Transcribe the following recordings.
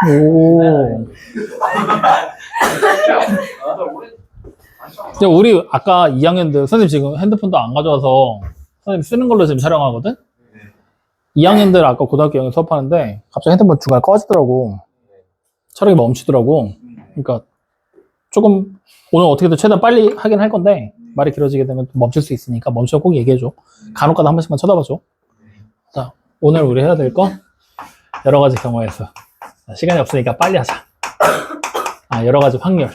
오. 우리 아까 2학년들 선생님 지금 핸드폰도 안 가져와서 선생님 쓰는 걸로 지금 촬영하거든? 2학년들 아까 고등학교 영어 수업하는데 갑자기 핸드폰 중간에 꺼지더라고. 촬영이 멈추더라고. 그러니까 조금 오늘 어떻게든 최대한 빨리 하긴 할 건데 말이 길어지게 되면 멈출 수 있으니까 멈추고 꼭 얘기해줘. 간혹가다 한 번씩만 쳐다봐줘. 자, 오늘 우리 해야 될 거 여러 가지 경우에서 시간이 없으니까 빨리 하자. 여러 가지 확률.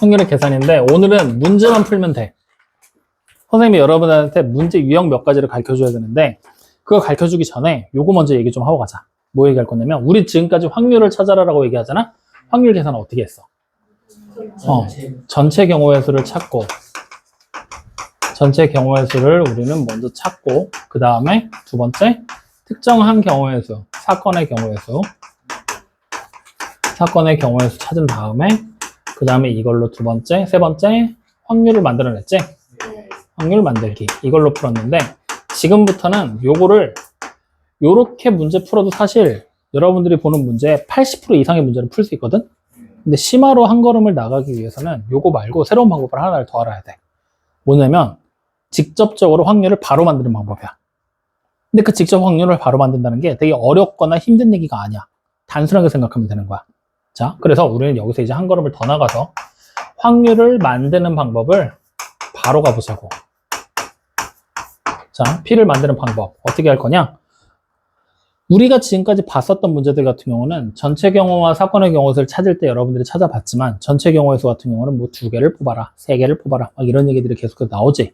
확률의 계산인데 오늘은 문제만 풀면 돼. 선생님이 여러분한테 문제 유형 몇 가지를 가르쳐줘야 되는데 그거 가르쳐주기 전에 요거 먼저 얘기 좀 하고 가자. 뭐 얘기할 거냐면 우리 지금까지 확률을 찾아라라고 얘기하잖아. 확률 계산은 어떻게 했어? 전체 경우의 수를 찾고 전체 경우의 수를 우리는 먼저 찾고 그 다음에 두 번째 특정한 경우의 수, 사건의 경우의 수 찾은 다음에 그 다음에 이걸로 두 번째, 세 번째 확률을 만들어냈지? 확률 만들기 이걸로 풀었는데 지금부터는 요거를 요렇게 문제 풀어도 사실 여러분들이 보는 문제 80% 이상의 문제를 풀 수 있거든? 근데 심화로 한 걸음을 나가기 위해서는 요거 말고 새로운 방법을 하나를 더 알아야 돼. 뭐냐면 직접적으로 확률을 바로 만드는 방법이야. 근데 그 직접 확률을 바로 만든다는 게 되게 어렵거나 힘든 얘기가 아니야. 단순하게 생각하면 되는 거야. 자, 그래서 우리는 여기서 이제 한 걸음을 더 나가서 확률을 만드는 방법을 바로 가보자고. 자, P를 만드는 방법 어떻게 할 거냐? 우리가 지금까지 봤었던 문제들 같은 경우는 전체 경우와 사건의 경우를 찾을 때 여러분들이 찾아봤지만 전체 경우의 수 같은 경우는 뭐 2개를 뽑아라, 3개를 뽑아라 막 이런 얘기들이 계속 나오지.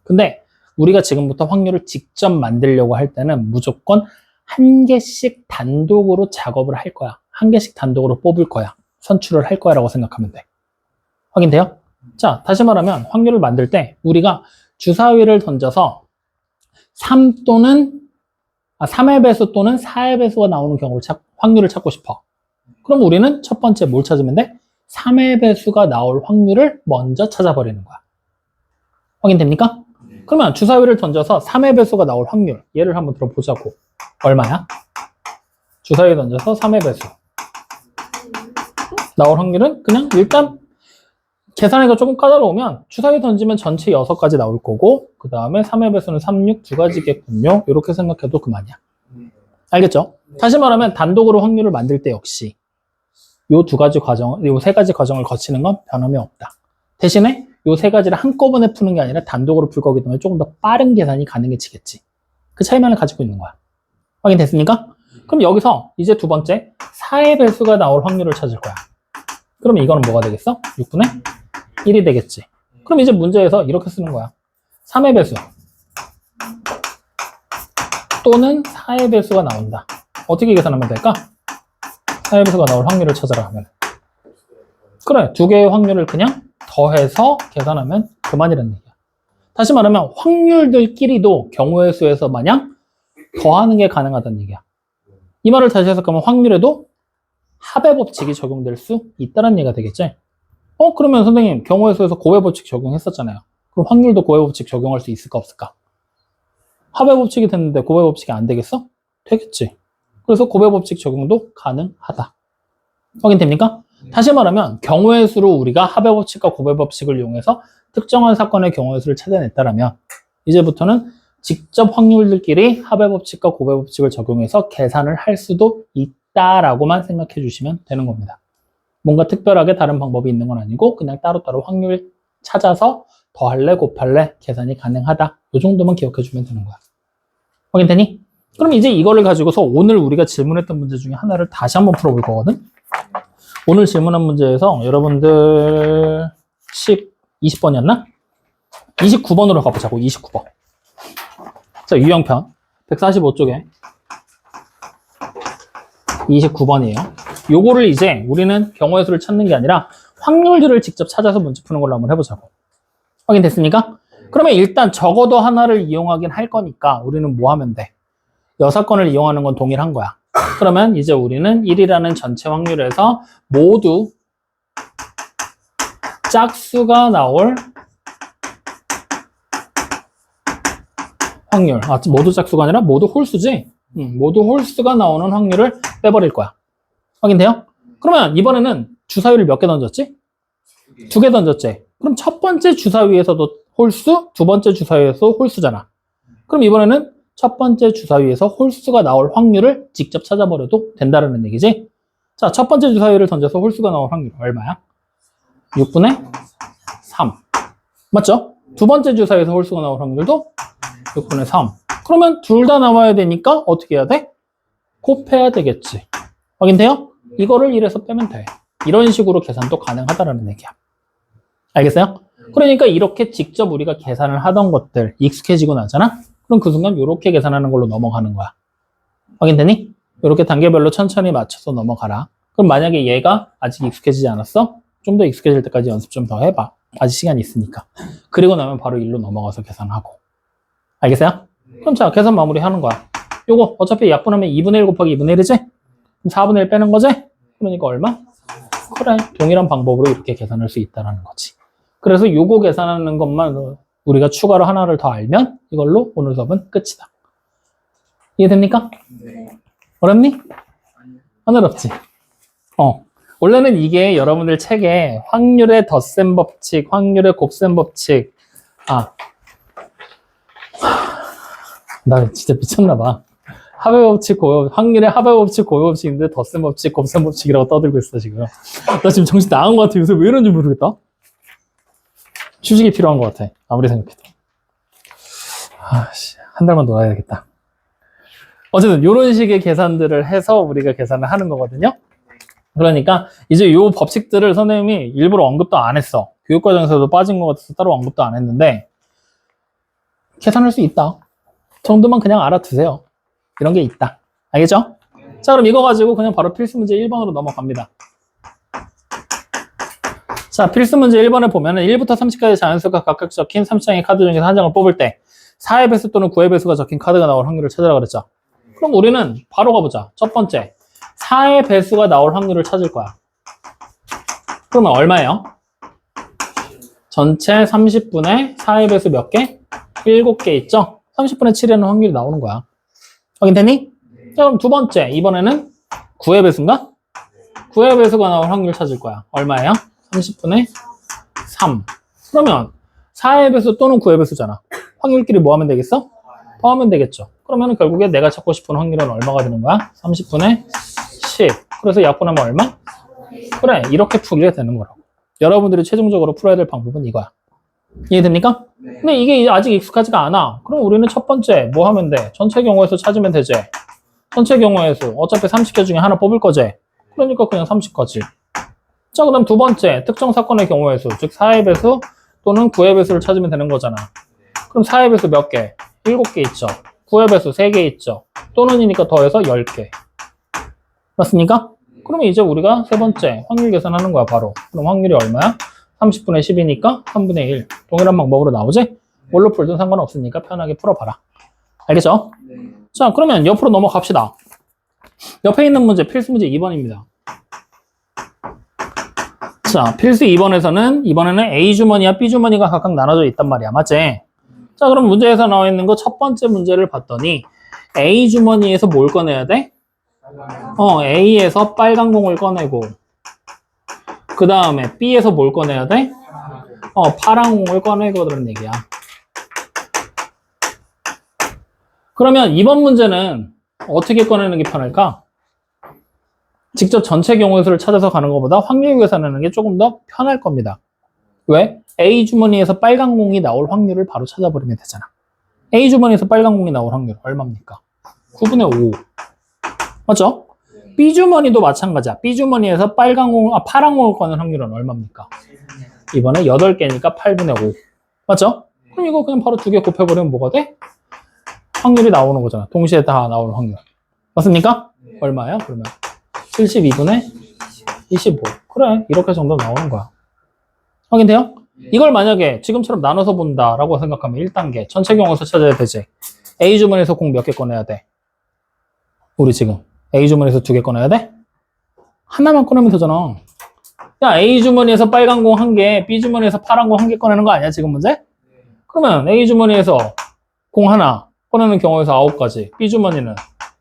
근데 우리가 지금부터 확률을 직접 만들려고 할 때는 무조건 한 개씩 단독으로 작업을 할 거야. 한 개씩 단독으로 뽑을 거야. 선출을 할 거야 라고 생각하면 돼. 확인돼요? 자, 다시 말하면 확률을 만들 때 우리가 주사위를 던져서 3의 배수 또는 4의 배수가 나오는 경우를 확률을 찾고 싶어. 그럼 우리는 첫 번째 뭘 찾으면 돼? 3의 배수가 나올 확률을 먼저 찾아버리는 거야. 확인됩니까? 그러면 주사위를 던져서 3의 배수가 나올 확률 얘를 한번 들어보자고. 얼마야? 주사위 던져서 3의 배수 나올 확률은 그냥 일단 계산하기가 조금 까다로우면 주사위 던지면 전체 6가지 나올 거고 그 다음에 3의 배수는 3, 6 두 가지겠군요. 이렇게 생각해도 그만이야. 알겠죠? 다시 말하면 단독으로 확률을 만들 때 역시 요 세 가지 과정을 거치는 건 변함이 없다. 대신에 요 세 가지를 한꺼번에 푸는 게 아니라 단독으로 풀 거기 때문에 조금 더 빠른 계산이 가능해지겠지. 그 차이만을 가지고 있는 거야. 확인됐습니까? 그럼 여기서 이제 두 번째 4의 배수가 나올 확률을 찾을 거야. 그러면 이거는 뭐가 되겠어? 6분의 1이 되겠지. 그럼 이제 문제에서 이렇게 쓰는 거야. 3의 배수 또는 4의 배수가 나온다. 어떻게 계산하면 될까? 4의 배수가 나올 확률을 찾아라 하면 그래, 두 개의 확률을 그냥 더해서 계산하면 그만이라는 얘기야. 다시 말하면 확률들끼리도 경우의 수에서 마냥 더하는 게 가능하다는 얘기야. 이 말을 다시 해석하면 확률에도 합의 법칙이 적용될 수 있다는 얘기가 되겠지? 그러면 선생님 경우의 수에서 고해 법칙 적용했었잖아요. 그럼 확률도 고해 법칙 적용할 수 있을까 없을까? 합의 법칙이 됐는데 고해 법칙이 안 되겠어? 되겠지. 그래서 고해 법칙 적용도 가능하다. 확인됩니까? 다시 말하면 경우의 수로 우리가 합의 법칙과 고해 법칙을 이용해서 특정한 사건의 경우의 수를 찾아냈다라면 이제부터는 직접 확률들끼리 합의 법칙과 고해 법칙을 적용해서 계산을 할 수도 있다라고만 생각해 주시면 되는 겁니다. 뭔가 특별하게 다른 방법이 있는 건 아니고 그냥 따로따로 확률 찾아서 더할래 곱할래 계산이 가능하다. 이 정도만 기억해 주면 되는 거야. 확인되니? 그럼 이제 이거를 가지고서 오늘 우리가 질문했던 문제 중에 하나를 다시 한번 풀어볼 거거든. 오늘 질문한 문제에서 여러분들 20번이었나? 29번으로 가보자고. 29번. 자, 유형편 145쪽에 29번이에요. 요거를 이제 우리는 경우의 수를 찾는 게 아니라 확률들을 직접 찾아서 문제 푸는 걸로 한번 해보자고. 확인됐습니까? 그러면 일단 적어도 하나를 이용하긴 할 거니까 우리는 뭐 하면 돼? 6건을 이용하는 건 동일한 거야. 그러면 이제 우리는 1이라는 전체 확률에서 모두 짝수가 나올 확률. 아, 모두 짝수가 아니라 모두 홀수지? 모두 홀수가 나오는 확률을 빼버릴 거야. 확인돼요? 그러면 이번에는 주사위를 몇 개 던졌지? 2개 던졌지? 그럼 첫 번째 주사위에서도 홀수, 두 번째 주사위에서 홀수잖아. 그럼 이번에는 첫 번째 주사위에서 홀수가 나올 확률을 직접 찾아버려도 된다는 얘기지? 자, 첫 번째 주사위를 던져서 홀수가 나올 확률 얼마야? 6분의 3. 맞죠? 두 번째 주사위에서 홀수가 나올 확률도 6분의 3. 그러면 둘 다 나와야 되니까 어떻게 해야 돼? 곱해야 되겠지. 확인돼요? 이거를 1에서 빼면 돼. 이런 식으로 계산도 가능하다라는 얘기야. 알겠어요? 그러니까 이렇게 직접 우리가 계산을 하던 것들 익숙해지고 나잖아? 그럼 그 순간 이렇게 계산하는 걸로 넘어가는 거야. 확인되니? 이렇게 단계별로 천천히 맞춰서 넘어가라. 그럼 만약에 얘가 아직 익숙해지지 않았어? 좀 더 익숙해질 때까지 연습 좀 더 해봐. 아직 시간이 있으니까. 그리고 나면 바로 1로 넘어가서 계산하고. 알겠어요? 그럼 자, 계산 마무리 하는 거야. 요거 어차피 약분하면 2분의 1 곱하기 2분의 1이지? 그럼 4분의 1 빼는 거지? 그러니까 얼마? 그래. 동일한 방법으로 이렇게 계산할 수 있다는 거지. 그래서 요거 계산하는 것만 우리가 추가로 하나를 더 알면 이걸로 오늘 수업은 끝이다. 이해됩니까? 네. 어렵니? 안 어렵지? 원래는 이게 여러분들 책에 확률의 덧셈 법칙, 확률의 곱셈 법칙. 나 진짜 미쳤나봐. 합의 법칙, 확률의 합의 법칙, 고의 법칙인데 덧셈 법칙, 곱셈 법칙이라고 떠들고 있어, 지금. 나 지금 정신 나간 것 같아. 요새 왜 이런지 모르겠다. 휴식이 필요한 것 같아. 아무리 생각해도. 한 달만 놀아야겠다. 어쨌든 이런 식의 계산들을 해서 우리가 계산을 하는 거거든요. 그러니까 이제 요 법칙들을 선생님이 일부러 언급도 안 했어. 교육과정에서도 빠진 것 같아서 따로 언급도 안 했는데 계산할 수 있다 정도만 그냥 알아두세요. 이런 게 있다. 알겠죠? 자, 그럼 이거 가지고 그냥 바로 필수 문제 1번으로 넘어갑니다. 자, 필수 문제 1번에 보면은 1부터 30까지 자연수가 각각 적힌 30장의 카드 중에서 한 장을 뽑을 때 4의 배수 또는 9의 배수가 적힌 카드가 나올 확률을 찾으라 그랬죠. 그럼 우리는 바로 가보자. 첫 번째, 4의 배수가 나올 확률을 찾을 거야. 그러면 얼마예요? 전체 30분의 4의 배수 몇 개? 7개 있죠? 30분의 7이라는 확률이 나오는 거야. 확인되니? 자, 그럼 두 번째, 이번에는 9의 배수인가? 9의 배수가 나올 확률 찾을 거야. 얼마예요? 30분의 3. 그러면 4의 배수 또는 9의 배수잖아. 확률끼리 뭐 하면 되겠어? 더하면 되겠죠. 그러면 결국에 내가 찾고 싶은 확률은 얼마가 되는 거야? 30분의 10. 그래서 약분하면 얼마? 그래, 이렇게 풀게 되는 거라고. 여러분들이 최종적으로 풀어야 될 방법은 이거야. 이해됩니까? 근데 이게 아직 익숙하지가 않아. 그럼 우리는 첫 번째 뭐 하면 돼? 전체 경우에서 찾으면 되지. 전체 경우에서 어차피 30개 중에 하나 뽑을 거지. 그러니까 그냥 30까지. 자, 그 다음 두 번째, 특정 사건의 경우의 수, 즉 4의 배수 또는 9의 배수를 찾으면 되는 거잖아. 그럼 4의 배수 몇 개? 7개 있죠. 9의 배수 3개 있죠. 또는이니까 더해서 10개. 맞습니까? 그러면 이제 우리가 세 번째, 확률 계산하는 거야, 바로. 그럼 확률이 얼마야? 30분의 10이니까 3분의 1. 동일한 방법으로 나오지? 뭘로 풀든 상관없으니까 편하게 풀어봐라. 알겠죠? 자, 그러면 옆으로 넘어갑시다. 옆에 있는 문제, 필수 문제 2번입니다. 자, 필수 2번에서는 이번에는 A 주머니와 B 주머니가 각각 나눠져 있단 말이야. 맞지? 자, 그럼 문제에서 나와 있는 거 첫 번째 문제를 봤더니 A 주머니에서 뭘 꺼내야 돼? A에서 빨간 공을 꺼내고 그 다음에 B에서 뭘 꺼내야 돼? 파란 공을 꺼내고 그런 얘기야. 그러면 이번 문제는 어떻게 꺼내는 게 편할까? 직접 전체 경우의 수를 찾아서 가는 것보다 확률 계산하는 게 조금 더 편할 겁니다. 왜? A 주머니에서 빨간 공이 나올 확률을 바로 찾아버리면 되잖아. A 주머니에서 빨간 공이 나올 확률 얼마입니까? 9분의 5. 맞죠? B 주머니도 마찬가지야. B 주머니에서 파란 공을 꺼낸 확률은 얼마입니까? 이번에 8개니까 8분의 5. 맞죠? 그럼 이거 그냥 바로 2개 곱해버리면 뭐가 돼? 확률이 나오는 거잖아. 동시에 다 나오는 확률. 맞습니까? 얼마야? 그러면 72분의 25. 그래, 이렇게 정도 나오는 거야. 확인돼요? 이걸 만약에 지금처럼 나눠서 본다라고 생각하면 1단계 전체 경우에서 찾아야 되지. A 주머니에서 공 몇 개 꺼내야 돼? 우리 지금 A 주머니에서 2개 꺼내야 돼? 하나만 꺼내면 되잖아. 야, A 주머니에서 빨간 공 1개, B 주머니에서 파란 공 1개 꺼내는 거 아니야, 지금 문제? 그러면 A 주머니에서 공 하나, 꺼내는 경우에서 9가지, B 주머니는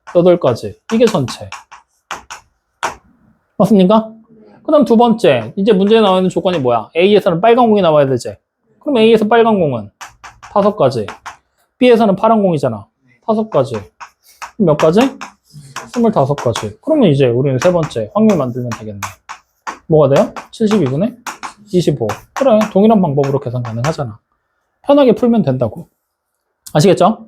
8가지. 이게 전체. 맞습니까? 그 다음 두 번째, 이제 문제에 나와 있는 조건이 뭐야? A에서는 빨간 공이 나와야 되지. 그럼 A에서 빨간 공은 5가지. B에서는 파란 공이잖아. 5가지. 몇 가지? 25가지. 그러면 이제 우리는 세 번째 확률 만들면 되겠네. 뭐가 돼요? 72분의 25. 그래, 동일한 방법으로 계산 가능하잖아. 편하게 풀면 된다고. 아시겠죠?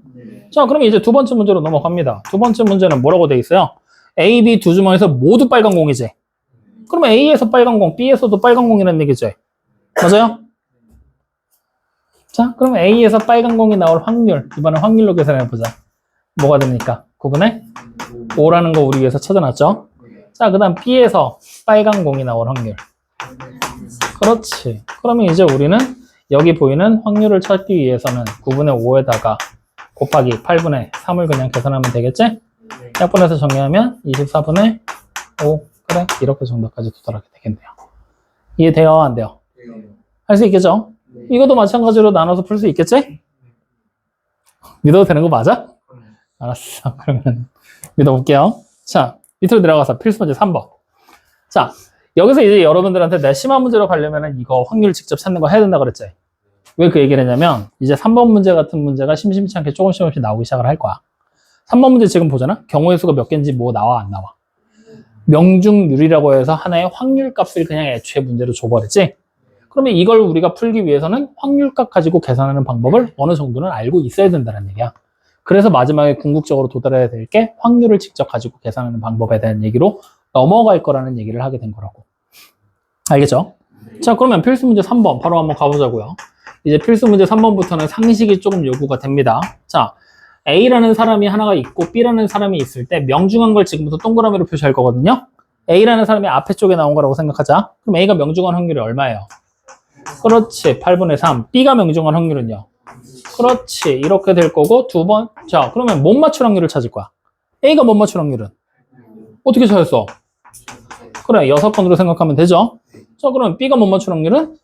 자, 그러면 이제 두 번째 문제로 넘어갑니다. 두 번째 문제는 뭐라고 돼 있어요? A, B 두 주머니에서 모두 빨간 공이지. 그러면 A에서 빨간 공, B에서도 빨간 공이라는 얘기지. 맞아요? 자, 그럼 A에서 빨간 공이 나올 확률, 이번엔 확률로 계산해보자. 뭐가 됩니까? 9분의 5라는 거 우리 위해서 찾아놨죠? 자, 그 다음 B에서 빨간 공이 나올 확률. 그렇지. 그러면 이제 우리는 여기 보이는 확률을 찾기 위해서는 9분의 5에다가 곱하기 8분의 3을 그냥 계산하면 되겠지? 약분해서 정리하면 24분의 5. 그래, 이렇게 정도까지 도달하게 되겠네요. 이해돼요? 안 돼요? 할 수 있겠죠? 이것도 마찬가지로 나눠서 풀 수 있겠지? 믿어도 되는 거 맞아? 알았어. 그러면 믿어볼게요. 자, 밑으로 내려가서 필수 문제 3번. 자, 여기서 이제 여러분들한테 내가 심한 문제로 가려면 이거 확률 직접 찾는 거 해야 된다 그랬지? 왜 그 얘기를 했냐면 이제 3번 문제 같은 문제가 심심치 않게 조금씩 나오기 시작을 할 거야. 3번 문제 지금 보잖아? 경우의 수가 몇 개인지 뭐 나와 안 나와? 명중률이라고 해서 하나의 확률 값을 그냥 애초에 문제로 줘버렸지? 그러면 이걸 우리가 풀기 위해서는 확률값 가지고 계산하는 방법을 어느 정도는 알고 있어야 된다는 얘기야. 그래서 마지막에 궁극적으로 도달해야 될 게 확률을 직접 가지고 계산하는 방법에 대한 얘기로 넘어갈 거라는 얘기를 하게 된 거라고. 알겠죠? 자, 그러면 필수 문제 3번 바로 한번 가보자고요. 이제 필수 문제 3번부터는 상식이 조금 요구가 됩니다. 자, A라는 사람이 하나가 있고 B라는 사람이 있을 때 명중한 걸 지금부터 동그라미로 표시할 거거든요. A라는 사람이 앞에 쪽에 나온 거라고 생각하자. 그럼 A가 명중한 확률이 얼마예요? 그렇지, 8분의 3. B가 명중한 확률은요? 그렇지, 이렇게 될 거고 두 번. 자, 그러면 못 맞출 확률을 찾을 거야. A가 못 맞출 확률은? 어떻게 찾았어? 그래, 6건으로 생각하면 되죠? 자, 그럼 B가 못 맞출 확률은?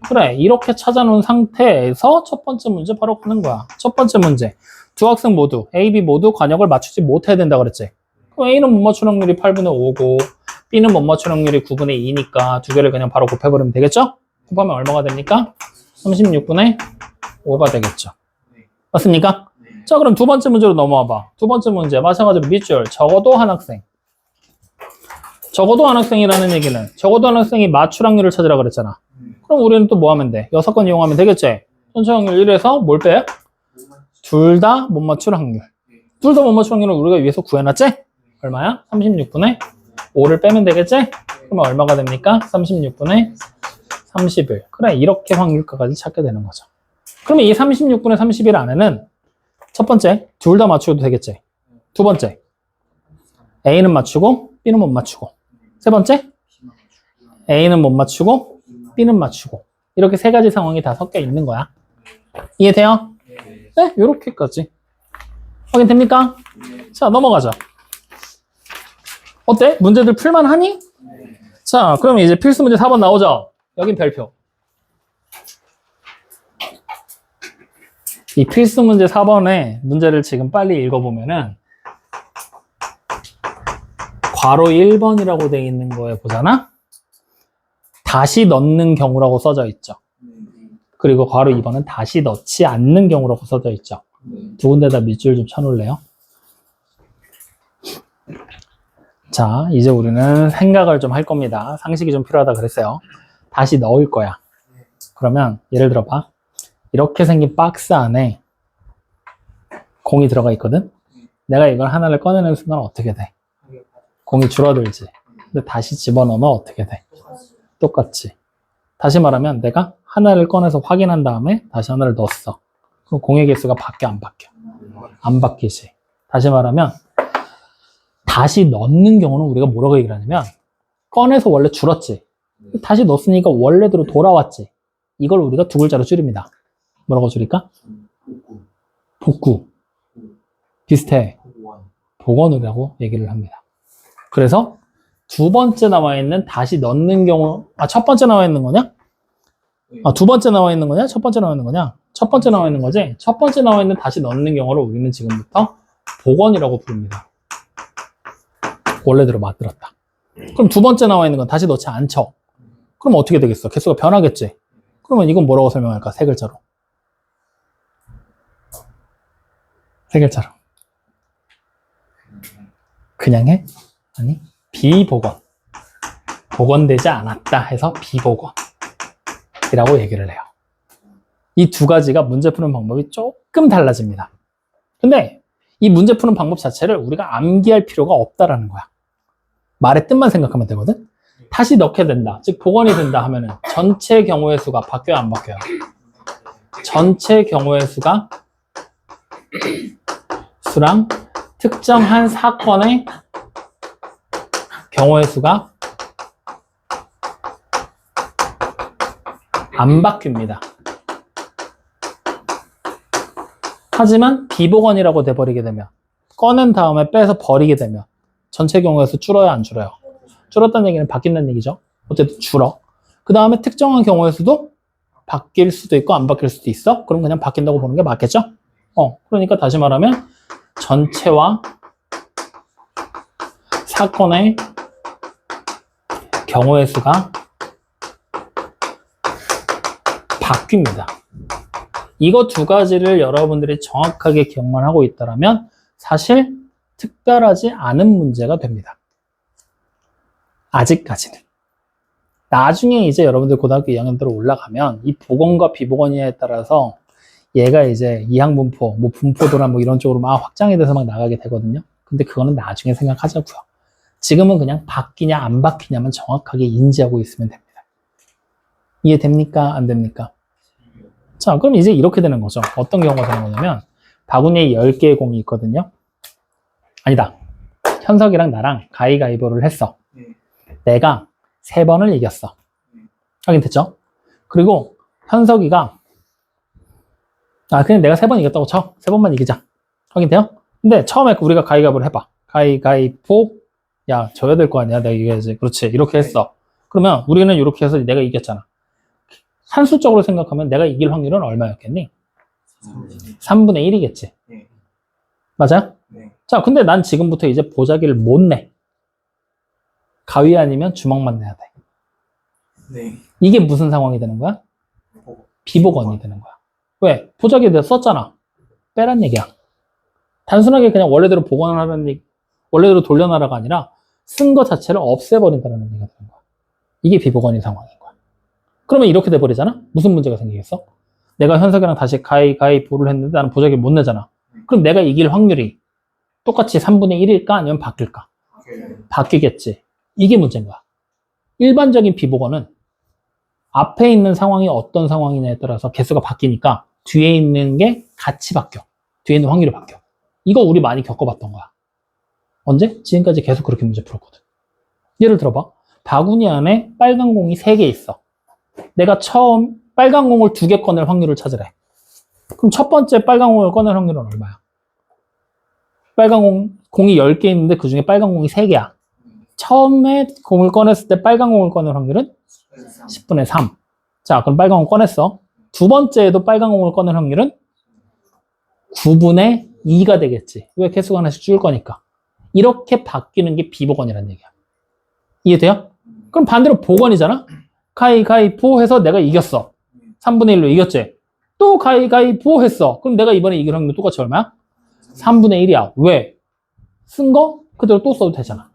그래, 이렇게 찾아놓은 상태에서 첫 번째 문제 바로 가는 거야. 첫 번째 문제. 두 학생 모두, A, B 모두 관역을 맞추지 못해야 된다 그랬지? 그럼 A는 못 맞출 확률이 8분의 5고 B는 못 맞출 확률이 9분의 2니까 두 개를 그냥 바로 곱해버리면 되겠죠? 곱하면 얼마가 됩니까? 36분의 5가 되겠죠. 맞습니까? 자, 그럼 두 번째 문제로 넘어와 봐. 두 번째 문제 마찬가지로 밑줄 적어도 한 학생. 적어도 한 학생이라는 얘기는 적어도 한 학생이 맞출 확률을 찾으라 그랬잖아. 그럼 우리는 또 뭐 하면 돼? 6건 이용하면 되겠지? 전체 확률 1에서 뭘 빼? 둘 다 못 맞출 확률. 둘 다 못 맞출 확률은 우리가 위에서 구해놨지? 얼마야? 36분의 5를 빼면 되겠지? 그러면 얼마가 됩니까? 36분의 31. 그래, 이렇게 확률까지 찾게 되는 거죠. 그러면 이 36분의 31 안에는 첫 번째, 둘 다 맞추어도 되겠지? 두 번째, A는 맞추고 B는 못 맞추고. 세 번째, A는 못 맞추고 B는 맞추고. 이렇게 세 가지 상황이 다 섞여 있는 거야. 이해돼요? 네, 요렇게까지. 확인됩니까? 자, 넘어가자. 어때? 문제들 풀만하니? 자, 그러면 이제 필수 문제 4번 나오죠? 여긴 별표. 이 필수 문제 4번의 문제를 지금 빨리 읽어보면은 괄호 1번이라고 되어 있는 거에 보잖아? 다시 넣는 경우라고 써져 있죠. 그리고 괄호 2번은 다시 넣지 않는 경우라고 써져 있죠. 두 군데다 밑줄 좀 쳐놓을래요? 자, 이제 우리는 생각을 좀 할 겁니다. 상식이 좀 필요하다 그랬어요. 다시 넣을 거야. 그러면 예를 들어 봐. 이렇게 생긴 박스 안에 공이 들어가 있거든? 내가 이걸 하나를 꺼내는 순간 어떻게 돼? 공이 줄어들지. 근데 다시 집어넣으면 어떻게 돼? 똑같지. 다시 말하면 내가 하나를 꺼내서 확인한 다음에 다시 하나를 넣었어. 그럼 공의 개수가 바뀌어 안 바뀌어? 안 바뀌지. 다시 말하면 다시 넣는 경우는 우리가 뭐라고 얘기를 하냐면 꺼내서 원래 줄었지. 다시 넣었으니까 원래대로 돌아왔지. 이걸 우리가 두 글자로 줄입니다. 뭐라고 줄일까? 복구. 비슷해. 복원이라고 얘기를 합니다. 그래서 두 번째 나와 있는 다시 넣는 경우, 첫 번째 나와 있는 거냐? 두 번째 나와 있는 거냐? 첫 번째 나와 있는 거냐? 첫 번째 나와 있는 거지? 첫 번째 나와 있는 다시 넣는 경우를 우리는 지금부터 복원이라고 부릅니다. 원래대로 만들었다. 그럼 두 번째 나와 있는 건 다시 넣지 않죠? 그럼 어떻게 되겠어? 개수가 변하겠지? 그러면 이건 뭐라고 설명할까? 세 글자로. 세 글자로. 그냥 해? 아니, 비복원. 복원되지 않았다 해서 비복원이라고 얘기를 해요. 이 두 가지가 문제 푸는 방법이 조금 달라집니다. 근데 이 문제 푸는 방법 자체를 우리가 암기할 필요가 없다라는 거야. 말의 뜻만 생각하면 되거든? 다시 넣게 된다. 즉, 복원이 된다 하면은 전체 경우의 수가 바뀌어요, 안 바뀌어요? 전체 경우의 수랑 특정한 사건의 경우의 수가 안 바뀝니다. 하지만 비복원이라고 돼버리게 되면, 꺼낸 다음에 빼서 버리게 되면 전체 경우의 수 줄어요, 안 줄어요? 줄었다는 얘기는 바뀐다는 얘기죠. 어쨌든 줄어. 그 다음에 특정한 경우의 수도 바뀔 수도 있고 안 바뀔 수도 있어. 그럼 그냥 바뀐다고 보는 게 맞겠죠? 그러니까 다시 말하면 전체와 사건의 경우의 수가 바뀝니다. 이거 두 가지를 여러분들이 정확하게 기억만 하고 있다면 사실 특별하지 않은 문제가 됩니다. 아직까지는. 나중에 이제 여러분들 고등학교 2학년대로 올라가면 이 복원과 비복원이냐에 따라서 얘가 이제 이항분포, 뭐 분포도나 뭐 이런 쪽으로 막 확장이 돼서 막 나가게 되거든요. 근데 그거는 나중에 생각하자고요. 지금은 그냥 바뀌냐 안 바뀌냐만 정확하게 인지하고 있으면 됩니다. 이해됩니까? 안 됩니까? 자, 그럼 이제 이렇게 되는 거죠. 어떤 경우가 되는 거냐면 바구니에 10개의 공이 있거든요. 아니다. 현석이랑 나랑 가위가위보를 했어. 내가 3번을 이겼어. 확인됐죠? 그리고 현석이가 그냥 내가 3번 이겼다고 쳐. 3번만 이기자. 확인돼요? 근데 처음에 우리가 가위가위보를 해봐. 가위가위보. 야, 져야 될 거 아니야. 내가 이겨야지. 그렇지. 이렇게 했어. 그러면 우리는 이렇게 해서 내가 이겼잖아. 산술적으로 생각하면 내가 이길 확률은 얼마였겠니? 3분의 1이겠지. 맞아요? 자, 근데 난 지금부터 이제 보자기를 못 내. 가위 아니면 주먹만 내야 돼. 이게 무슨 상황이 되는 거야? 비복원이 되는 거야. 왜? 보자기에 내가 썼잖아. 빼란 얘기야. 단순하게 그냥 원래대로 복원을 하는 얘기, 원래대로 돌려놔라가 아니라 쓴 거 자체를 없애버린다는 얘기가 되는 거야. 이게 비복원인 상황인 거야. 그러면 이렇게 돼버리잖아? 무슨 문제가 생기겠어? 내가 현석이랑 다시 가위보를 했는데 나는 보자기 못 내잖아. 그럼 내가 이길 확률이 똑같이 3분의 1일까? 아니면 바뀔까? 바뀌겠지. 이게 문제인 거야. 일반적인 비복원은 앞에 있는 상황이 어떤 상황이냐에 따라서 개수가 바뀌니까 뒤에 있는 게 같이 바뀌어. 뒤에 있는 확률이 바뀌어. 이거 우리 많이 겪어봤던 거야. 언제? 지금까지 계속 그렇게 문제 풀었거든. 예를 들어봐. 바구니 안에 빨간 공이 3개 있어. 내가 처음 빨간 공을 2개 꺼낼 확률을 찾으래. 그럼 첫 번째 빨간 공을 꺼낼 확률은 얼마야? 빨간 공이 10개 있는데 그 중에 빨간 공이 3개야. 처음에 공을 꺼냈을 때 빨간 공을 꺼낼 확률은 10분의 3. 자, 그럼 빨간 공 꺼냈어. 두 번째에도 빨간 공을 꺼낼 확률은 9분의 2가 되겠지. 왜? 개수가 하나씩 줄 거니까. 이렇게 바뀌는 게 비복원이라는 얘기야. 이해돼요? 그럼 반대로 복원이잖아? 가위가위보 해서 내가 이겼어. 3분의 1로 이겼지? 또 가위가위보 했어. 그럼 내가 이번에 이길 확률 똑같이 얼마야? 3분의 1이야. 왜? 쓴 거 그대로 또 써도 되잖아.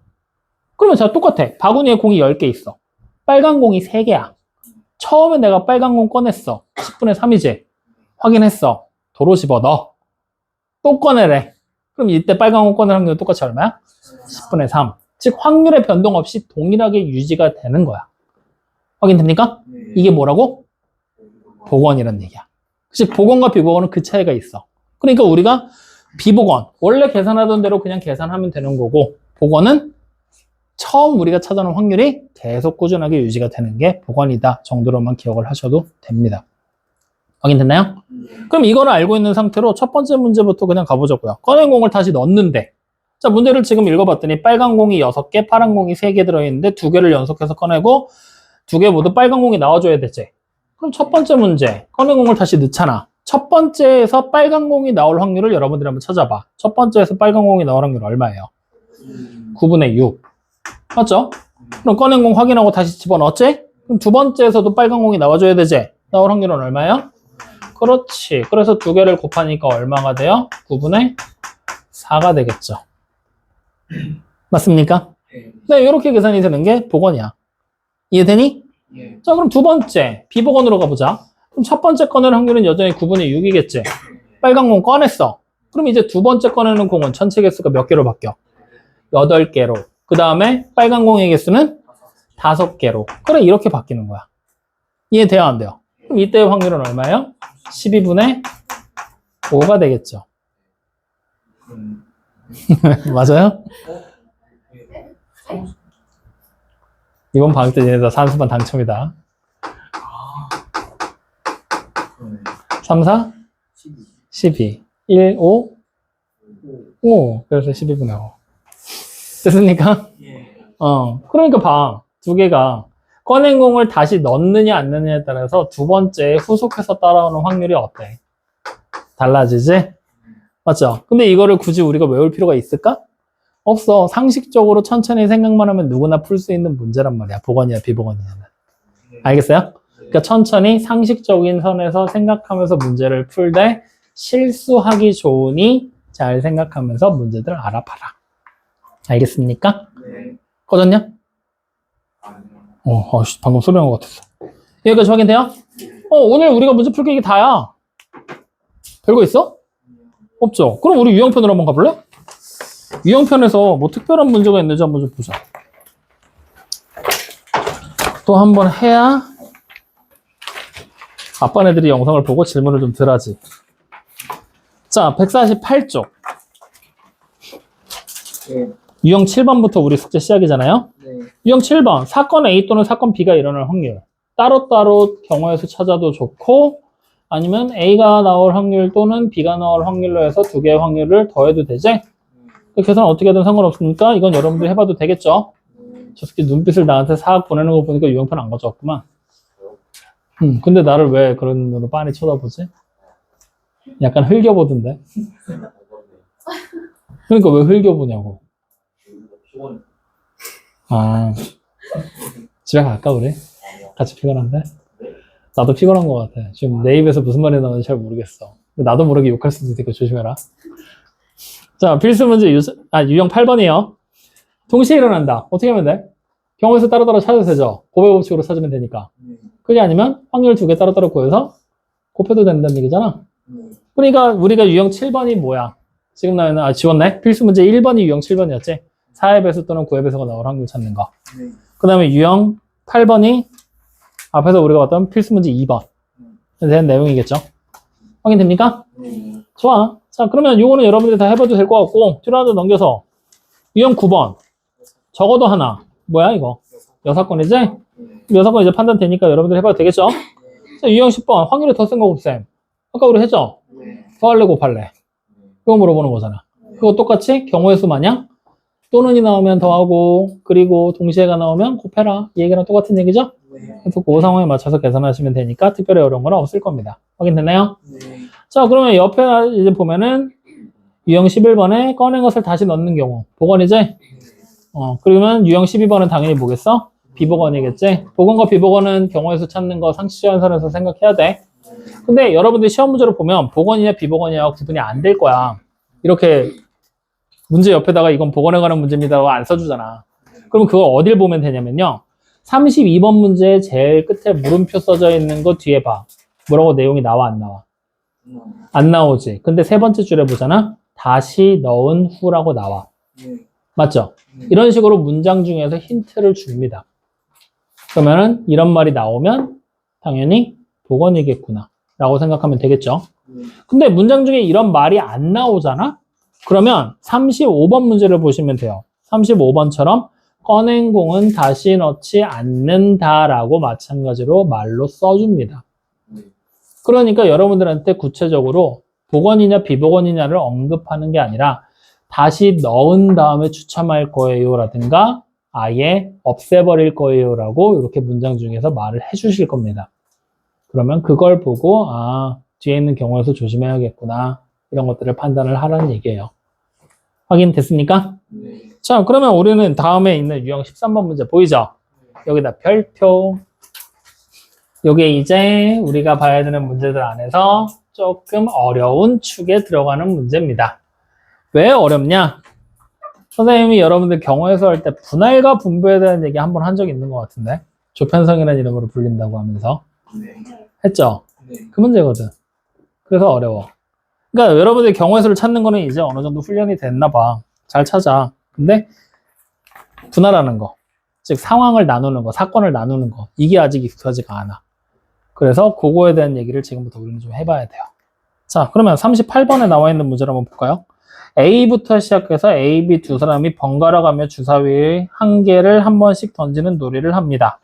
그러면 자, 똑같아. 바구니에 공이 10개 있어. 빨간 공이 3개야. 처음에 내가 빨간 공 꺼냈어. 10분의 3이지? 확인했어. 도로 집어넣어. 또 꺼내래. 그럼 이때 빨간 공 꺼낼 확률은 똑같이 얼마야? 10분의 3. 즉 확률의 변동 없이 동일하게 유지가 되는 거야. 확인됩니까? 이게 뭐라고? 복원이라는 얘기야. 즉 복원과 비복원은 그 차이가 있어. 그러니까 우리가 비복원, 원래 계산하던 대로 그냥 계산하면 되는 거고, 복원은 처음 우리가 찾아놓은 확률이 계속 꾸준하게 유지가 되는 게 복원이다 정도로만 기억을 하셔도 됩니다. 확인됐나요? 그럼 이거를 알고 있는 상태로 첫 번째 문제부터 그냥 가보자고요. 꺼낸 공을 다시 넣었는데, 자, 문제를 지금 읽어봤더니 빨간 공이 6개, 파란 공이 3개 들어있는데 2개를 연속해서 꺼내고 2개 모두 빨간 공이 나와줘야 되지. 그럼 첫 번째 문제, 꺼낸 공을 다시 넣잖아. 첫 번째에서 빨간 공이 나올 확률을 여러분들이 한번 찾아봐. 첫 번째에서 빨간 공이 나올 확률 얼마예요? 9분의 6. 맞죠? 그럼 꺼낸 공 확인하고 다시 집어넣었지? 그럼 두 번째에서도 빨간 공이 나와줘야 되지? 나올 확률은 얼마예요? 그렇지. 그래서 두 개를 곱하니까 얼마가 돼요? 9분의 4가 되겠죠. 맞습니까? 네, 이렇게 계산이 되는 게 복원이야. 이해되니? 예. 자, 그럼 두 번째, 비복원으로 가보자. 그럼 첫 번째 꺼낼 확률은 여전히 9분의 6이겠지? 빨간 공 꺼냈어. 그럼 이제 두 번째 꺼내는 공은 전체 개수가 몇 개로 바뀌어? 8개로. 그 다음에 빨간 공의 개수는 5개로. 그래, 이렇게 바뀌는 거야. 이해돼요, 안 돼요? 그럼 이때의 확률은 얼마예요? 12분의 5가 되겠죠. 맞아요? 이번 방학 때 얘네들 산수반 당첨이다. 3, 4, 12. 1, 5, 5. 그래서 12분의 5. 됐습니까? 예. 그러니까 봐. 두 개가 꺼낸 공을 다시 넣느냐 안 넣느냐에 따라서 두 번째 후속해서 따라오는 확률이 어때? 달라지지? 맞죠? 근데 이거를 굳이 우리가 외울 필요가 있을까? 없어. 상식적으로 천천히 생각만 하면 누구나 풀 수 있는 문제란 말이야. 복원이야, 비복원이냐는. 알겠어요? 그러니까 천천히 상식적인 선에서 생각하면서 문제를 풀되 실수하기 좋으니 잘 생각하면서 문제들을 알아봐라. 알겠습니까? 네. 꺼졌냐? 방금 소리 난 것 같았어. 여기까지 확인돼요? 오늘 우리가 문제 풀기 이게 다야. 별거 있어? 없죠? 그럼 우리 유형편으로 한번 가볼래? 유형편에서 뭐 특별한 문제가 있는지 한번 좀 보자. 또 한번 해야 아빠네들이 영상을 보고 질문을 좀 덜하지. 자, 148쪽. 네. 유형 7번부터 우리 숙제 시작이잖아요? 네. 유형 7번, 사건 A 또는 사건 B가 일어날 확률. 따로따로 경우의 수 찾아도 좋고, 아니면 A가 나올 확률 또는 B가 나올 확률로 해서 두 개의 확률을 더해도 되지? 그 계산 어떻게 하든 상관없으니까 이건 여러분들 해봐도 되겠죠? 저 새끼 눈빛을 나한테 싹 보내는 거 보니까 유형편 안 가져왔구만. 근데 나를 왜 그런 눈으로 빤히 쳐다보지? 약간 흘겨보던데? 그러니까 왜 흘겨보냐고. 아, 집에 갈까 우리? 같이 피곤한데? 나도 피곤한 것 같아. 지금 내 입에서 무슨 말이 나오는지 잘 모르겠어. 나도 모르게 욕할 수도 있으니까 조심해라. 자, 필수 문제 유형 8번이에요. 동시에 일어난다. 어떻게 하면 돼? 경우에서 따로따로 찾아도 되죠? 곱의 법칙으로 찾으면 되니까. 그게 아니면 확률 두 개 따로따로 구해서 곱해도 된다는 얘기잖아. 그러니까 우리가 유형 7번이 뭐야? 지금 나는 지웠네? 필수 문제 1번이 유형 7번이었지? 4의 배수 또는 9의 배수가 나올 확률 찾는 거. 그 다음에 유형 8번이 앞에서 우리가 봤던 필수 문제 2번. 에 대한 내용이겠죠? 확인됩니까? 좋아. 자, 그러면 요거는 여러분들이 다 해봐도 될 것 같고, 뒤로 하나 더 넘겨서 유형 9번. 적어도 하나. 뭐야, 이거? 여사건이지? 여사건 이제 판단되니까 여러분들 해봐도 되겠죠? 자, 유형 10번. 확률이 더 센 거 곱셈. 아까 우리 했죠? 더할래, 곱할래. 그거 물어보는 거잖아. 그거 똑같이 경우의 수 마냥 또는이 나오면 더하고, 그리고 동시에가 나오면 곱해라. 이 얘기랑 똑같은 얘기죠? 그래서 그 상황에 맞춰서 계산하시면 되니까 특별히 어려운 건 없을 겁니다. 확인됐나요? 자, 그러면 옆에 이제 보면은 유형 11번에 꺼낸 것을 다시 넣는 경우. 복원이지? 그러면 유형 12번은 당연히 뭐겠어? 비복원이겠지? 복원과 비복원은 경우의 수 찾는 거 상식적인 선에서 생각해야 돼. 근데 여러분들이 시험 문제로 보면 복원이냐 비복원이냐 구분이 안 될 거야. 이렇게 문제 옆에다가 이건 복원에 관한 문제입니다라고 안 써주잖아. 그럼 그걸 어딜 보면 되냐면요. 32번 문제의 제일 끝에 물음표 써져 있는 거 뒤에 봐. 뭐라고 내용이 나와 안 나와? 안 나오지. 근데 세 번째 줄에 보잖아. 다시 넣은 후라고 나와. 맞죠? 이런 식으로 문장 중에서 힌트를 줍니다. 그러면은 이런 말이 나오면 당연히 복원이겠구나 라고 생각하면 되겠죠. 근데 문장 중에 이런 말이 안 나오잖아? 그러면 35번 문제를 보시면 돼요. 35번처럼 꺼낸 공은 다시 넣지 않는다라고 마찬가지로 말로 써줍니다. 그러니까 여러분들한테 구체적으로 복원이냐 비복원이냐를 언급하는 게 아니라 다시 넣은 다음에 추첨할 거예요 라든가 아예 없애버릴 거예요 라고 이렇게 문장 중에서 말을 해주실 겁니다. 그러면 그걸 보고 뒤에 있는 경우에서 조심해야겠구나. 이런 것들을 판단을 하라는 얘기예요. 확인됐습니까? 네. 자, 그러면 우리는 다음에 있는 유형 13번 문제 보이죠? 여기다 별표. 요게 이제 우리가 봐야 되는 문제들 안에서 조금 어려운 축에 들어가는 문제입니다. 왜 어렵냐? 선생님이 여러분들 경우에서 할 때 분할과 분배에 대한 얘기 한번 한 적 있는 것 같은데, 조편성이라는 이름으로 불린다고 하면서 네. 했죠? 네. 그 문제거든. 그래서 어려워. 그러니까 여러분들 경우에서를 찾는 거는 이제 어느 정도 훈련이 됐나 봐. 잘 찾아. 근데 분할하는 거, 즉 상황을 나누는 거, 사건을 나누는 거, 이게 아직 익숙하지가 않아. 그래서 그거에 대한 얘기를 지금부터 우리는 좀 해봐야 돼요. 자, 그러면 38번에 나와 있는 문제를 한번 볼까요? A부터 시작해서 A, B 두 사람이 번갈아 가며 주사위의 한 개를 한 번씩 던지는 놀이를 합니다.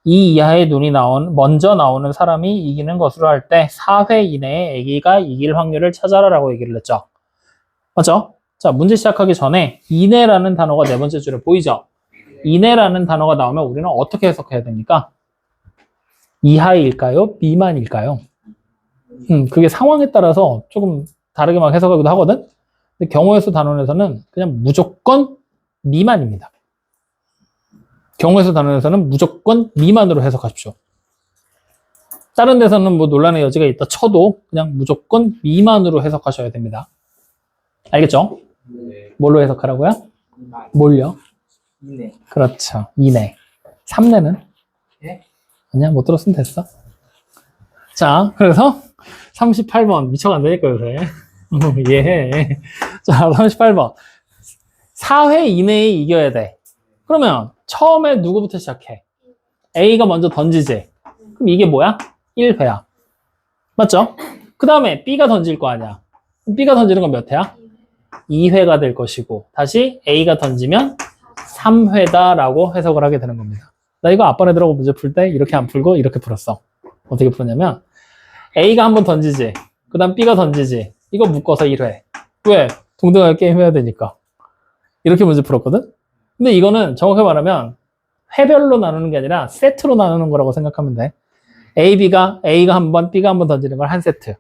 이 이하의 눈이 먼저 나오는 사람이 이기는 것으로 할 때 4회 이내에 A가 이길 확률을 찾아라라고 얘기를 했죠. 맞죠? 자, 문제 시작하기 전에 이내라는 단어가 네 번째 줄에 보이죠? 이내라는 단어가 나오면 우리는 어떻게 해석해야 됩니까? 이하일까요? 미만일까요? 그게 상황에 따라서 조금 다르게 막 해석하기도 하거든? 근데 경우의 수 단원에서는 그냥 무조건 미만입니다. 경우의 수 단원에서는 무조건 미만으로 해석하십시오. 다른 데서는 뭐 논란의 여지가 있다 쳐도 그냥 무조건 미만으로 해석하셔야 됩니다. 알겠죠? 네. 뭘로 해석하라고요? 뭘요? 이네. 그렇죠. 2내. 3내는? 예? 아니야, 못 들었으면 됐어. 자, 그래서 38번. 미쳐간다니까, 요새. 예. 자, 38번. 4회 이내에 이겨야 돼. 그러면 처음에 누구부터 시작해? A가 먼저 던지지. 그럼 이게 뭐야? 1회야. 맞죠? 그 다음에 B가 던질 거 아니야. B가 던지는 건 몇 회야? 2회가 될 것이고, 다시 A가 던지면 3회다라고 해석을 하게 되는 겁니다. 나 이거 앞번에 문제 풀 때 이렇게 안 풀고 이렇게 풀었어. 어떻게 풀었냐면 A가 한번 던지지, 그 다음 B가 던지지, 이거 묶어서 1회. 왜? 동등하게 게임 해야 되니까. 이렇게 문제 풀었거든? 근데 이거는 정확히 말하면 회별로 나누는 게 아니라 세트로 나누는 거라고 생각하면 돼. A가 한 번, B가 한 번 던지는 걸 한 세트.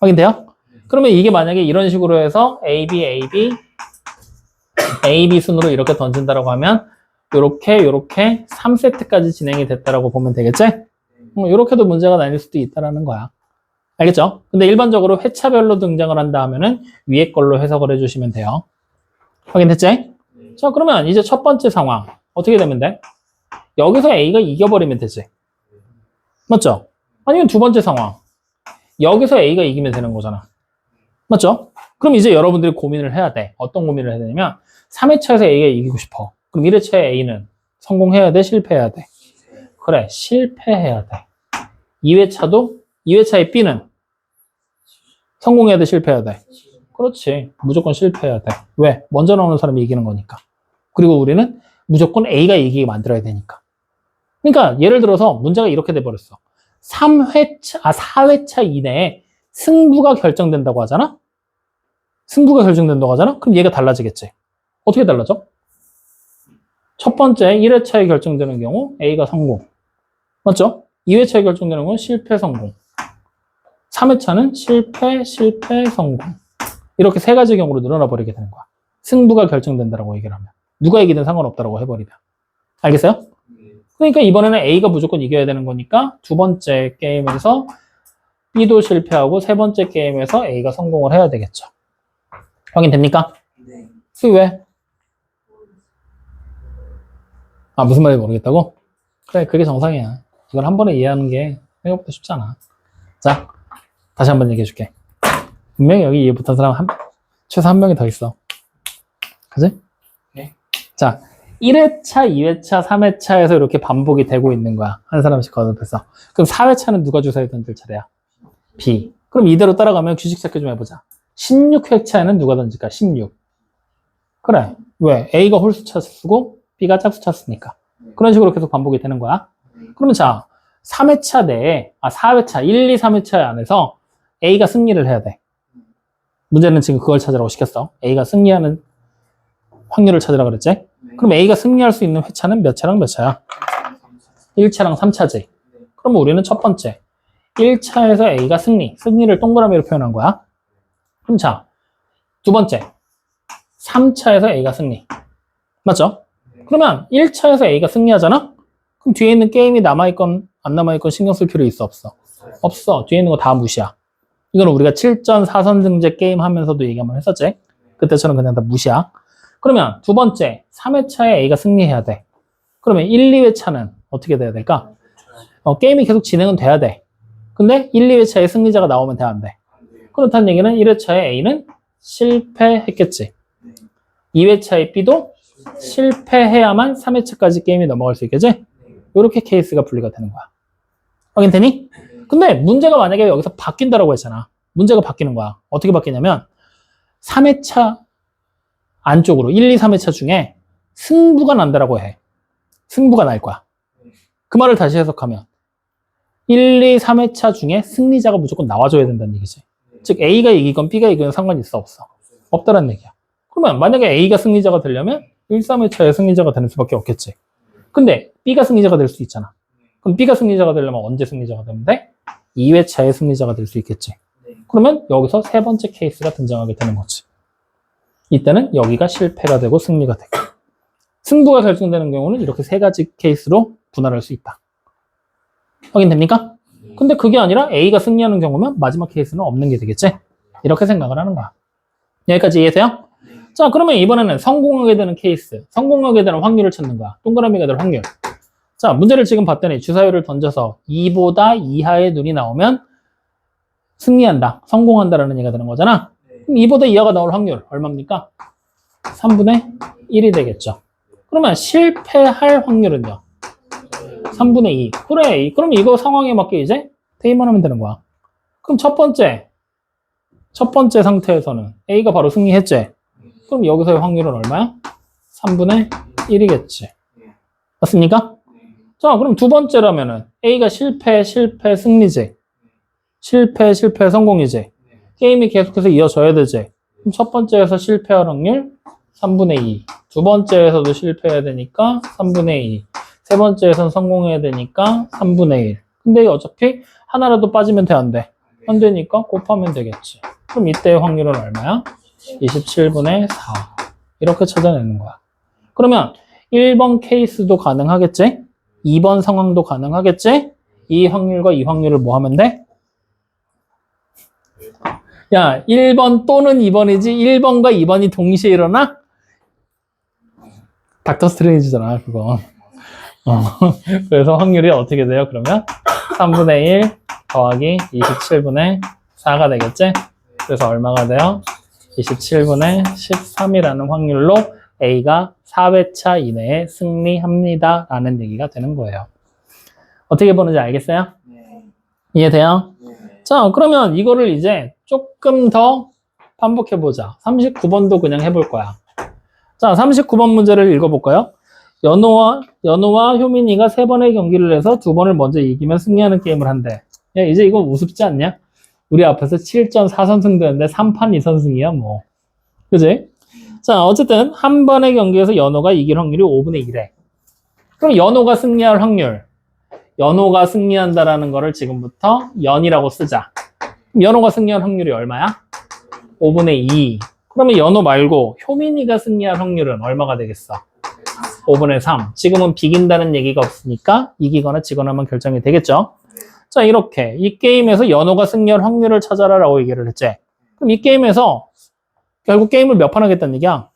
확인돼요? 그러면 이게 만약에 이런 식으로 해서 A, B 순으로 이렇게 던진다라고 하면 요렇게 3세트까지 진행이 됐다라고 보면 되겠지? 요렇게도 문제가 나뉠 수도 있다라는 거야. 알겠죠? 근데 일반적으로 회차별로 등장을 한다 하면은 위에 걸로 해석을 해주시면 돼요. 확인됐지? 자, 그러면 이제 첫 번째 상황 어떻게 되면 돼? 여기서 A가 이겨버리면 되지. 맞죠? 아니면 두 번째 상황 여기서 A가 이기면 되는 거잖아. 맞죠? 그럼 이제 여러분들이 고민을 해야 돼. 어떤 고민을 해야 되냐면 3회차에서 A가 이기고 싶어. 그럼 1회차에 A는 성공해야 돼? 실패해야 돼? 그래, 실패해야 돼. 2회차에 B는 성공해야 돼? 실패해야 돼? 그렇지. 무조건 실패해야 돼. 왜? 먼저 나오는 사람이 이기는 거니까. 그리고 우리는 무조건 A가 이기게 만들어야 되니까. 그러니까 예를 들어서 문제가 이렇게 돼버렸어. 4회차 이내에 승부가 결정된다고 하잖아? 승부가 결정된다고 하잖아? 그럼 얘가 달라지겠지. 어떻게 달라져? 첫 번째 1회차에 결정되는 경우 A가 성공. 맞죠? 2회차에 결정되는 건 실패, 성공. 3회차는 실패, 성공. 이렇게 세 가지 경우로 늘어나 버리게 되는 거야. 승부가 결정된다라고 얘기를 하면. 누가 이기든 상관없다라고 해버리면. 알겠어요? 그러니까 이번에는 A가 무조건 이겨야 되는 거니까 두 번째 게임에서 B도 실패하고 세 번째 게임에서 A가 성공을 해야 되겠죠. 확인됩니까? 네. 왜? 아, 무슨 말인지 모르겠다고? 그래, 그게 정상이야. 이걸 한 번에 이해하는 게 생각보다 쉽지 않아. 자, 다시 한번 얘기해 줄게. 분명히 여기 이해 못한 사람 최소 한 명이 더 있어. 그지? 네. 자, 1회차, 2회차, 3회차에서 이렇게 반복이 되고 있는 거야. 한 사람씩 거듭해서. 그럼 4회차는 누가 주사위 던질 차례야? B. 그럼 이대로 따라가면 규칙 체크 좀 해보자. 16회차에는 누가 던질까? 16. 그래. 왜? A가 홀수차 쓰고 B가 짝수차 쓰니까. 그런 식으로 계속 반복이 되는 거야. 그러면 자, 4회차, 1, 2, 3회차 안에서 A가 승리를 해야 돼. 문제는 지금 그걸 찾으라고 시켰어. A가 승리하는 확률을 찾으라 그랬지? 그럼 A가 승리할 수 있는 회차는 몇 차랑 몇 차야? 1차랑 3차지. 그럼 우리는 첫 번째 1차에서 A가 승리를 동그라미로 표현한 거야. 그럼 자, 두 번째, 3차에서 A가 승리. 맞죠? 그러면 1차에서 A가 승리하잖아? 그럼 뒤에 있는 게임이 남아있건 안 남아있건 신경 쓸 필요 있어, 없어? 없어. 뒤에 있는 거 다 무시야. 이거는 우리가 7전 4선승제 게임 하면서도 얘기 한번 했었지? 그때처럼 그냥 다 무시야. 그러면 두 번째, 3회차에 A가 승리해야 돼. 그러면 1, 2회차는 어떻게 돼야 될까? 게임이 계속 진행은 돼야 돼. 근데 1, 2회차에 승리자가 나오면 돼, 안 돼? 그렇다는 얘기는 1회차에 A는 실패했겠지. 2회차에 B도 실패해야만 3회차까지 게임이 넘어갈 수 있겠지? 이렇게 케이스가 분리가 되는 거야. 확인되니? 근데 문제가 만약에 여기서 바뀐다라고 했잖아. 문제가 바뀌는 거야. 어떻게 바뀌냐면 3회차 안쪽으로 1, 2, 3회차 중에 승부가 난다라고 해. 승부가 날 거야. 그 말을 다시 해석하면 1, 2, 3회차 중에 승리자가 무조건 나와줘야 된다는 얘기지. 즉 A가 이기건 B가 이기건 상관이 있어, 없어? 없다라는 얘기야. 그러면 만약에 A가 승리자가 되려면 1, 3회차에 승리자가 되는 수밖에 없겠지. 근데 B가 승리자가 될 수 있잖아. 그럼 B가 승리자가 되려면 언제 승리자가 되면 돼? 2회차에 승리자가 될 수 있겠지. 그러면 여기서 세 번째 케이스가 등장하게 되는 거지. 이때는 여기가 실패가 되고 승리가 되고. 승부가 결정되는 경우는 이렇게 세 가지 케이스로 분할할 수 있다. 확인됩니까? 근데 그게 아니라 A가 승리하는 경우면 마지막 케이스는 없는 게 되겠지? 이렇게 생각을 하는 거야. 여기까지 이해돼요? 자, 그러면 이번에는 성공하게 되는 케이스, 성공하게 되는 확률을 찾는 거야. 동그라미가 될 확률. 자, 문제를 지금 봤더니 주사위를 던져서 2보다 이하의 눈이 나오면 승리한다, 성공한다라는 얘기가 되는 거잖아. 그럼 2보다 이하가 나올 확률 얼마입니까? 3분의 1이 되겠죠. 그러면 실패할 확률은요? 3분의 2. 그래, 그럼 이거 상황에 맞게 이제 대입만 하면 되는 거야. 그럼 첫 번째 상태에서는 A가 바로 승리했지? 그럼 여기서의 확률은 얼마야? 3분의 1이겠지. 맞습니까? 자, 그럼 두 번째라면은 A가 실패, 승리지. 실패, 성공이지. 게임이 계속해서 이어져야 되지. 그럼 첫 번째에서 실패할 확률 3분의 2. 두 번째에서도 실패해야 되니까 3분의 2. 세 번째에선 성공해야 되니까 3분의 1. 근데 어차피 하나라도 빠지면 돼, 안 돼? 안 되니까 곱하면 되겠지. 그럼 이때의 확률은 얼마야? 27분의 4. 이렇게 찾아내는 거야. 그러면 1번 케이스도 가능하겠지? 2번 상황도 가능하겠지? 이 확률과 이 확률을 뭐 하면 돼? 야, 1번 또는 2번이지 1번과 2번이 동시에 일어나? 닥터 스트레인지잖아, 그거. 그래서 확률이 어떻게 돼요, 그러면? 3분의 1 더하기 27분의 4가 되겠지? 그래서 얼마가 돼요? 27분의 13이라는 확률로 A가 4회차 이내에 승리합니다 라는 얘기가 되는 거예요. 어떻게 보는지 알겠어요? 네. 이해돼요? 네. 자, 그러면 이거를 이제 조금 더 반복해보자. 39번도 그냥 해볼 거야. 자, 39번 문제를 읽어볼까요? 연우와 효민이가 3번의 경기를 해서 2번을 먼저 이기면 승리하는 게임을 한대. 야, 이제 이거 우습지 않냐? 우리 앞에서 7전 4선승도 했는데 3판 2선승이야, 뭐. 그지? 자, 어쨌든 한 번의 경기에서 연우가 이길 확률이 5분의 1에. 그럼 연우가 승리할 확률. 연우가 승리한다라는 거를 지금부터 연이라고 쓰자. 그럼 연우가 승리할 확률이 얼마야? 5분의 2. 그러면 연우 말고 효민이가 승리할 확률은 얼마가 되겠어? 5분의 3. 지금은 비긴다는 얘기가 없으니까 이기거나 지거나만 결정이 되겠죠? 자, 이렇게 이 게임에서 연우가 승리할 확률을 찾아라라고 얘기를 했지. 그럼 이 게임에서 결국 게임을 몇 판 하겠다는 얘기야?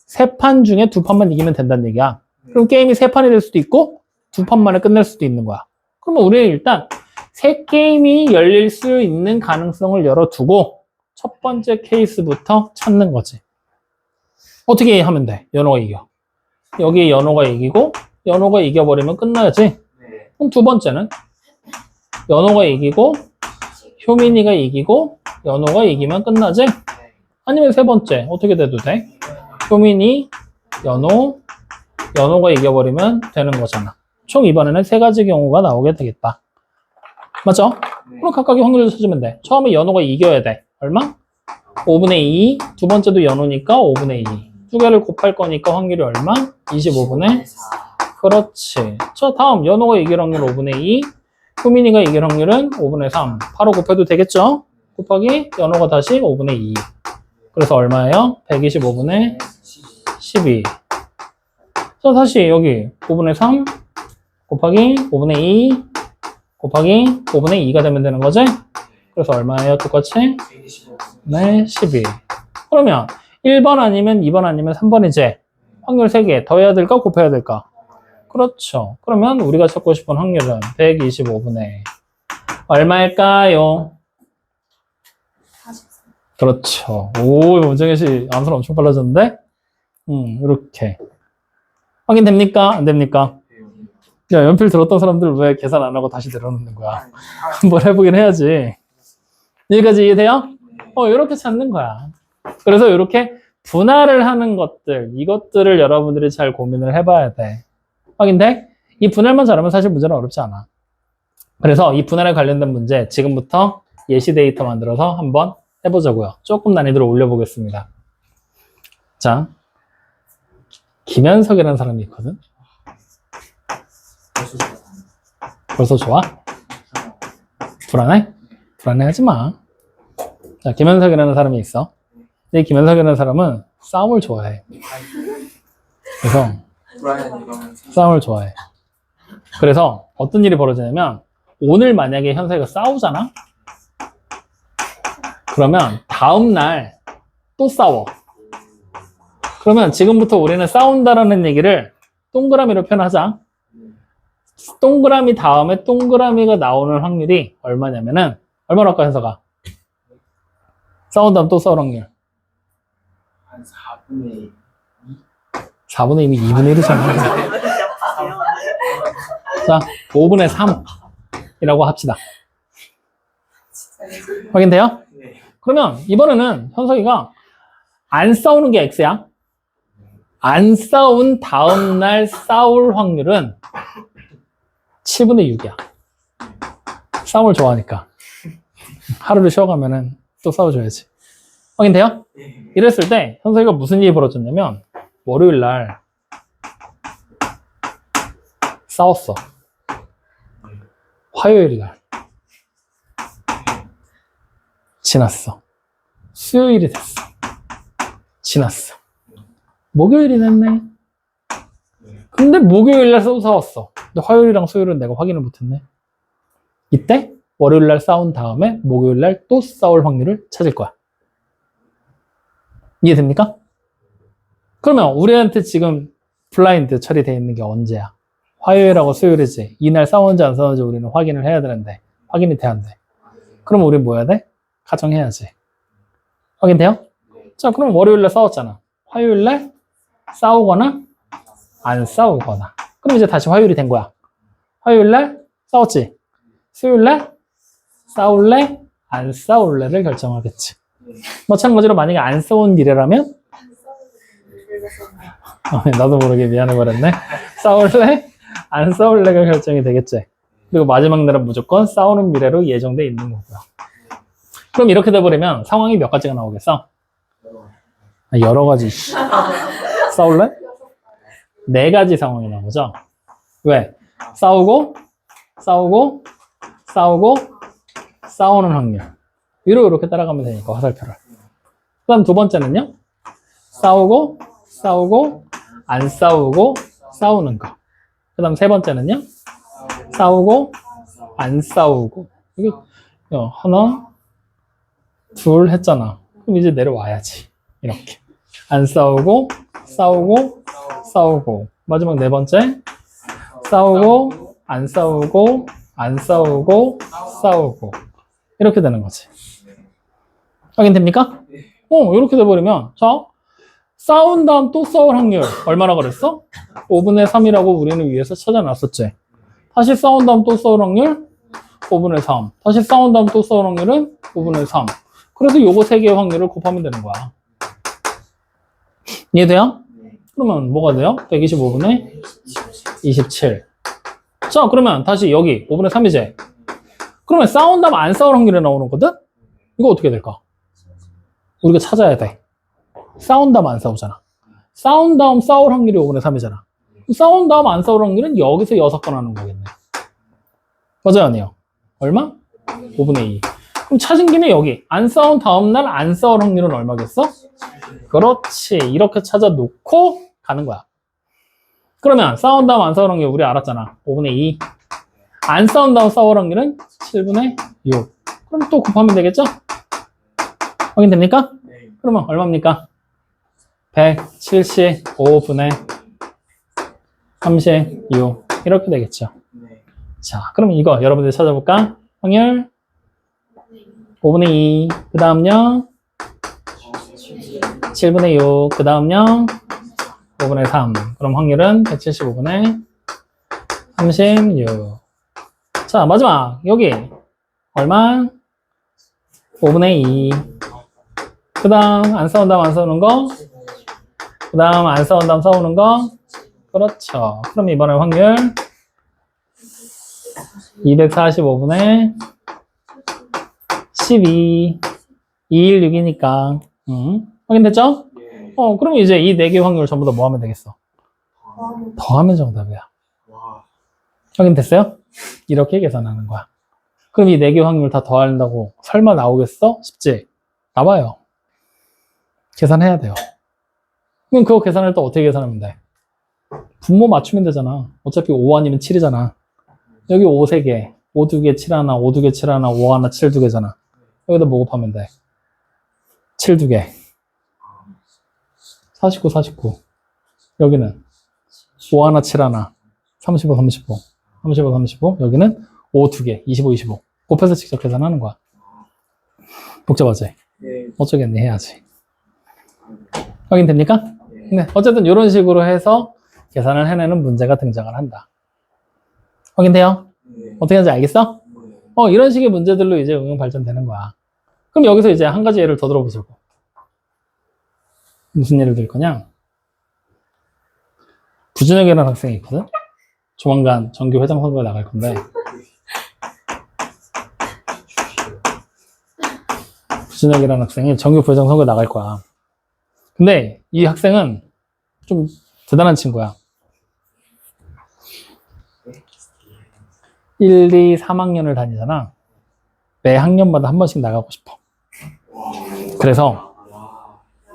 3판 중에 2판만 이기면 된다는 얘기야. 그럼 게임이 3판이 될 수도 있고 2판 만에 끝낼 수도 있는 거야. 그러면 우리는 일단 3게임이 열릴 수 있는 가능성을 열어두고 첫 번째 케이스부터 찾는 거지. 어떻게 하면 돼? 연우가 이겨. 여기 연우가 이기고 연우가 이겨버리면 끝나야지. 그럼 두 번째는 연우가 이기고 효민이가 이기고 연우가 이기면 끝나지? 아니면 세 번째 어떻게 돼도 돼? 효민이, 연우가 이겨버리면 되는 거잖아. 총 이번에는 3가지 경우가 나오게 되겠다. 맞죠? 그럼 각각의 확률을 찾으면 돼. 처음에 연우가 이겨야 돼. 얼마? 5분의 2. 두 번째도 연우니까 5분의 2. 두 개를 곱할 거니까 확률이 얼마? 25분의 4. 그렇지. 자, 다음 연우가 이길 확률 5분의 2. 효민이가 이길 확률은 5분의 3. 바로 곱해도 되겠죠? 곱하기 연호가 다시 5분의 2. 그래서 얼마예요? 125분의 12. 자, 다시 여기 5분의 3 곱하기 5분의 2 곱하기 5분의 2가 되면 되는 거지? 그래서 얼마예요? 똑같이? 네, 12. 그러면 1번 아니면 2번 아니면 3번이지? 확률 3개 더해야 될까? 곱해야 될까? 그렇죠. 그러면 우리가 찾고 싶은 확률은 125분의 얼마일까요? 43. 그렇죠. 오, 원정현 씨 암산 엄청 빨라졌는데? 이렇게. 확인됩니까? 안 됩니까? 야, 연필 들었던 사람들 왜 계산 안 하고 다시 들어놓는 거야? 한번 해보긴 해야지. 여기까지 이해돼요? 이렇게 찾는 거야. 그래서 이렇게 분할을 하는 것들, 이것들을 여러분들이 잘 고민을 해봐야 돼. 확인돼? 이 분할만 잘하면 사실 문제는 어렵지 않아. 그래서 이 분할에 관련된 문제 지금부터 예시 데이터 만들어서 한번 해보자고요. 조금 난이도를 올려보겠습니다. 자, 김현석이라는 사람이 있거든. 벌써 좋아? 불안해? 불안해하지 마. 자, 김현석이라는 사람이 있어. 이 김현석이라는 사람은 싸움을 좋아해. 그래서 싸움을 좋아해. 그래서 어떤 일이 벌어지냐면 오늘 만약에 현석이가 싸우잖아? 그러면 다음날 또 싸워. 그러면 지금부터 우리는 싸운다라는 얘기를 동그라미로 표현하자. 동그라미 다음에 동그라미가 나오는 확률이 얼마냐면은 얼마나 할까 현석아? 싸운 다음 또 싸울 확률 한 4분의 2. 4분의 2면 2분의 1이잖아. 자, 5분의 3이라고 합시다. 확인돼요? 네. 그러면 이번에는 현석이가 안 싸우는 게 X야. 안 싸운 다음날 싸울 확률은 7분의 6이야. 싸움을 좋아하니까. 하루를 쉬어가면은 또 싸워줘야지. 확인돼요? 네. 이랬을 때 현석이가 무슨 일이 벌어졌냐면 월요일 날 싸웠어. 화요일 날 지났어. 수요일이 됐어. 지났어. 목요일이 됐네. 근데 목요일 날 또 싸웠어. 근데 화요일이랑 수요일은 내가 확인을 못했네. 이때 월요일 날 싸운 다음에 목요일 날 또 싸울 확률을 찾을 거야. 이해됩니까? 그러면 우리한테 지금 블라인드 처리되어 있는 게 언제야? 화요일하고 수요일이지. 이날 싸웠는지 안 싸웠는지 우리는 확인을 해야 되는데 확인이 돼야 안 돼. 그럼 우리 뭐 해야 돼? 가정해야지. 확인돼요? 자, 그럼 월요일 날 싸웠잖아. 화요일 날 싸우거나 안 싸우거나. 그럼 이제 다시 화요일이 된 거야. 화요일 날 싸웠지. 수요일 날 싸울래? 안 싸울래를 결정하겠지. 마찬가지로 만약에 안 싸운 미래라면 나도 모르게 미안해 버렸네. 싸울래? 안 싸울래가 결정이 되겠지. 그리고 마지막 날은 무조건 싸우는 미래로 예정돼 있는 거고요. 그럼 이렇게 돼버리면 상황이 몇 가지가 나오겠어? 여러 가지. 싸울래? 4가지 상황이 나오죠. 왜? 싸우고 싸우고 싸우고 싸우는 확률. 위로 이렇게 따라가면 되니까 화살표를. 그 다음 두 번째는요. 싸우고 싸우고 안 싸우고 싸우는 거. 그 다음 세 번째는요. 싸우고 안 싸우고. 이게 하나 둘 했잖아. 그럼 이제 내려와야지. 이렇게 안 싸우고 싸우고 싸우고. 마지막 네 번째 싸우고 안 싸우고 안 싸우고 싸우고. 이렇게 되는 거지. 확인됩니까? 이렇게 돼버리면 자, 싸운 다음 또 싸울 확률 얼마나 그랬어? 5분의 3이라고 우리는 위에서 찾아놨었지. 다시 싸운 다음 또 싸울 확률 5분의 3. 다시 싸운 다음 또 싸울 확률은 5분의 3. 그래서 요거 3개의 확률을 곱하면 되는 거야. 이해돼요? 그러면 뭐가 돼요? 125분의 27. 자, 그러면 다시 여기 5분의 3이지? 그러면 싸운 다음 안 싸울 확률이 나오는 거거든? 이거 어떻게 될까? 우리가 찾아야 돼. 싸운 다음 안 싸우잖아. 싸운 다음 싸울 확률이 5분의 3이잖아. 싸운 다음 안 싸울 확률은 여기서 6번 하는 거겠네. 맞아요, 아니에요? 얼마? 5분의 2. 그럼 찾은 김에 여기 안 싸운 다음날 안 싸울 확률은 얼마겠어? 그렇지. 이렇게 찾아놓고 가는 거야. 그러면 싸운 다음 안 싸울 확률 우리 알았잖아. 5분의 2. 안 싸운 다음 싸울 확률은 7분의 6. 그럼 또 곱하면 되겠죠? 확인됩니까? 네. 그러면 얼마입니까? 175분의 36. 이렇게 되겠죠. 네. 자, 그럼 이거 여러분들 찾아볼까? 확률 5분의 2. 그 다음요 7분의 6. 그 다음요 5분의 3. 그럼 확률은 175분의 36. 자, 마지막 여기 얼마? 5분의 2. 그 다음 안 싸운 다음 안 싸우는 거. 그 다음 안 싸운 다음 싸우는 거. 그렇죠. 그럼 이번에 확률 245분의 12. 216이니까. 확인됐죠? 예. 그럼 이제 이 4개 확률 전부 다 뭐 하면 되겠어? 더하면 정답이야. 와. 확인됐어요? 이렇게 계산하는 거야. 그럼 이 4개 확률 다 더한다고 설마 나오겠어? 쉽지? 나와요. 계산해야 돼요. 그럼 그거 계산할 때 어떻게 계산하면 돼? 분모 맞추면 되잖아. 어차피 5 아니면 7이잖아. 여기 5 3개, 5 2개, 7 하나, 5 2개, 7 하나, 5 하나, 7 2개잖아. 여기다 뭐 곱하면 돼? 7 2개. 49, 49. 여기는 5 하나, 7 하나, 35, 35. 35, 35. 여기는 5 2개, 25, 25. 곱해서 직접 계산하는 거야. 복잡하지? 네. 어쩌겠니? 해야지. 확인됩니까? 네. 네. 어쨌든 이런 식으로 해서 계산을 해내는 문제가 등장을 한다. 확인돼요? 네. 어떻게 하는지 알겠어? 네. 이런 식의 문제들로 이제 응용 발전되는 거야. 그럼 여기서 이제 한 가지 예를 더 들어보자고. 무슨 예를 들 거냐? 부준혁이라는 학생이 있거든? 조만간 정규 회장 선거에 나갈 건데, 부준혁이라는 학생이 정규 부회장 선거에 나갈 거야. 근데 이 학생은 좀 대단한 친구야. 1, 2, 3학년을 다니잖아. 매 학년마다 한 번씩 나가고 싶어. 그래서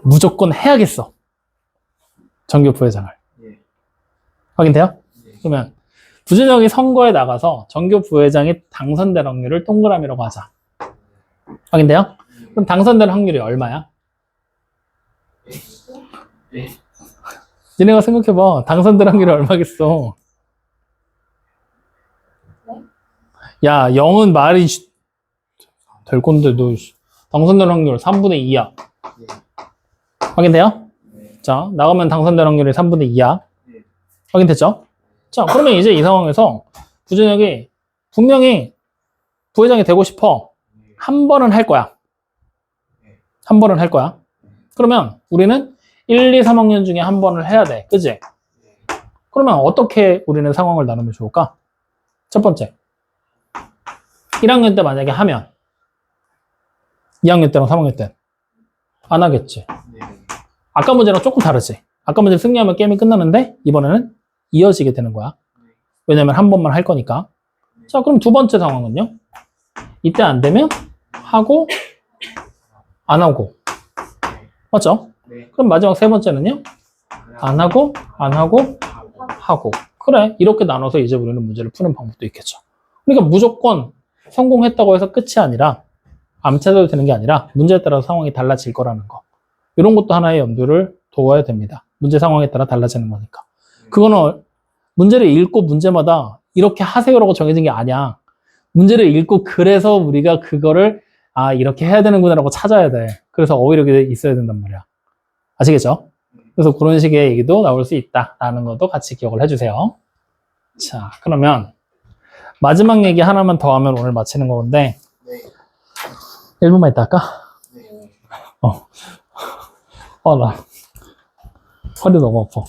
무조건 해야겠어. 정규 부회장을. 예. 확인돼요? 그러면 부준혁이 선거에 나가서 정규 부회장이 당선될 확률을 동그라미라고 하자. 확인돼요? 그럼 당선될 확률이 얼마야? 네. 니네가 생각해봐. 당선될 확률이 얼마겠어? 야, 0은 말이 될 건데 너 당선될 확률 3분의 2야. 예. 확인돼요? 자, 나가면 당선될 확률이 3분의 2야. 네. 확인됐죠? 자, 그러면 이제 이 상황에서 부준혁이 분명히 부회장이 되고 싶어. 한 번은 할 거야. 한 번은 할 거야. 그러면 우리는 1, 2, 3학년 중에 한 번을 해야 돼. 그지? 그러면 어떻게 우리는 상황을 나누면 좋을까? 첫 번째. 1학년 때 만약에 하면 2학년 때랑 3학년 때 안 하겠지. 네. 아까 문제랑 조금 다르지. 아까 문제 승리하면 게임이 끝나는데 이번에는 이어지게 되는 거야. 왜냐면 한 번만 할 거니까. 자, 그럼 두 번째 상황은요. 이때 안 되면 하고 안 하고. 맞죠? 네. 그럼 마지막 세 번째는요. 안 하고 안 하고 하고. 그래. 이렇게 나눠서 이제 우리는 문제를 푸는 방법도 있겠죠. 그러니까 무조건 성공했다고 해서 끝이 아니라 안 찾아도 되는 게 아니라 문제에 따라서 상황이 달라질 거라는 거. 이런 것도 하나의 염두를 둬야 됩니다. 문제 상황에 따라 달라지는 거니까. 그거는 문제를 읽고 문제마다 이렇게 하세요라고 정해진 게 아니야. 문제를 읽고 그래서 우리가 그거를 이렇게 해야 되는구나라고 찾아야 돼. 그래서 어휘력이 있어야 된단 말이야. 아시겠죠? 그래서 그런 식의 얘기도 나올 수 있다라는 것도 같이 기억을 해주세요. 자, 그러면 마지막 얘기 하나만 더 하면 오늘 마치는 건데 네. 1분만 있다 할까? 네. 나 허리 너무 아파.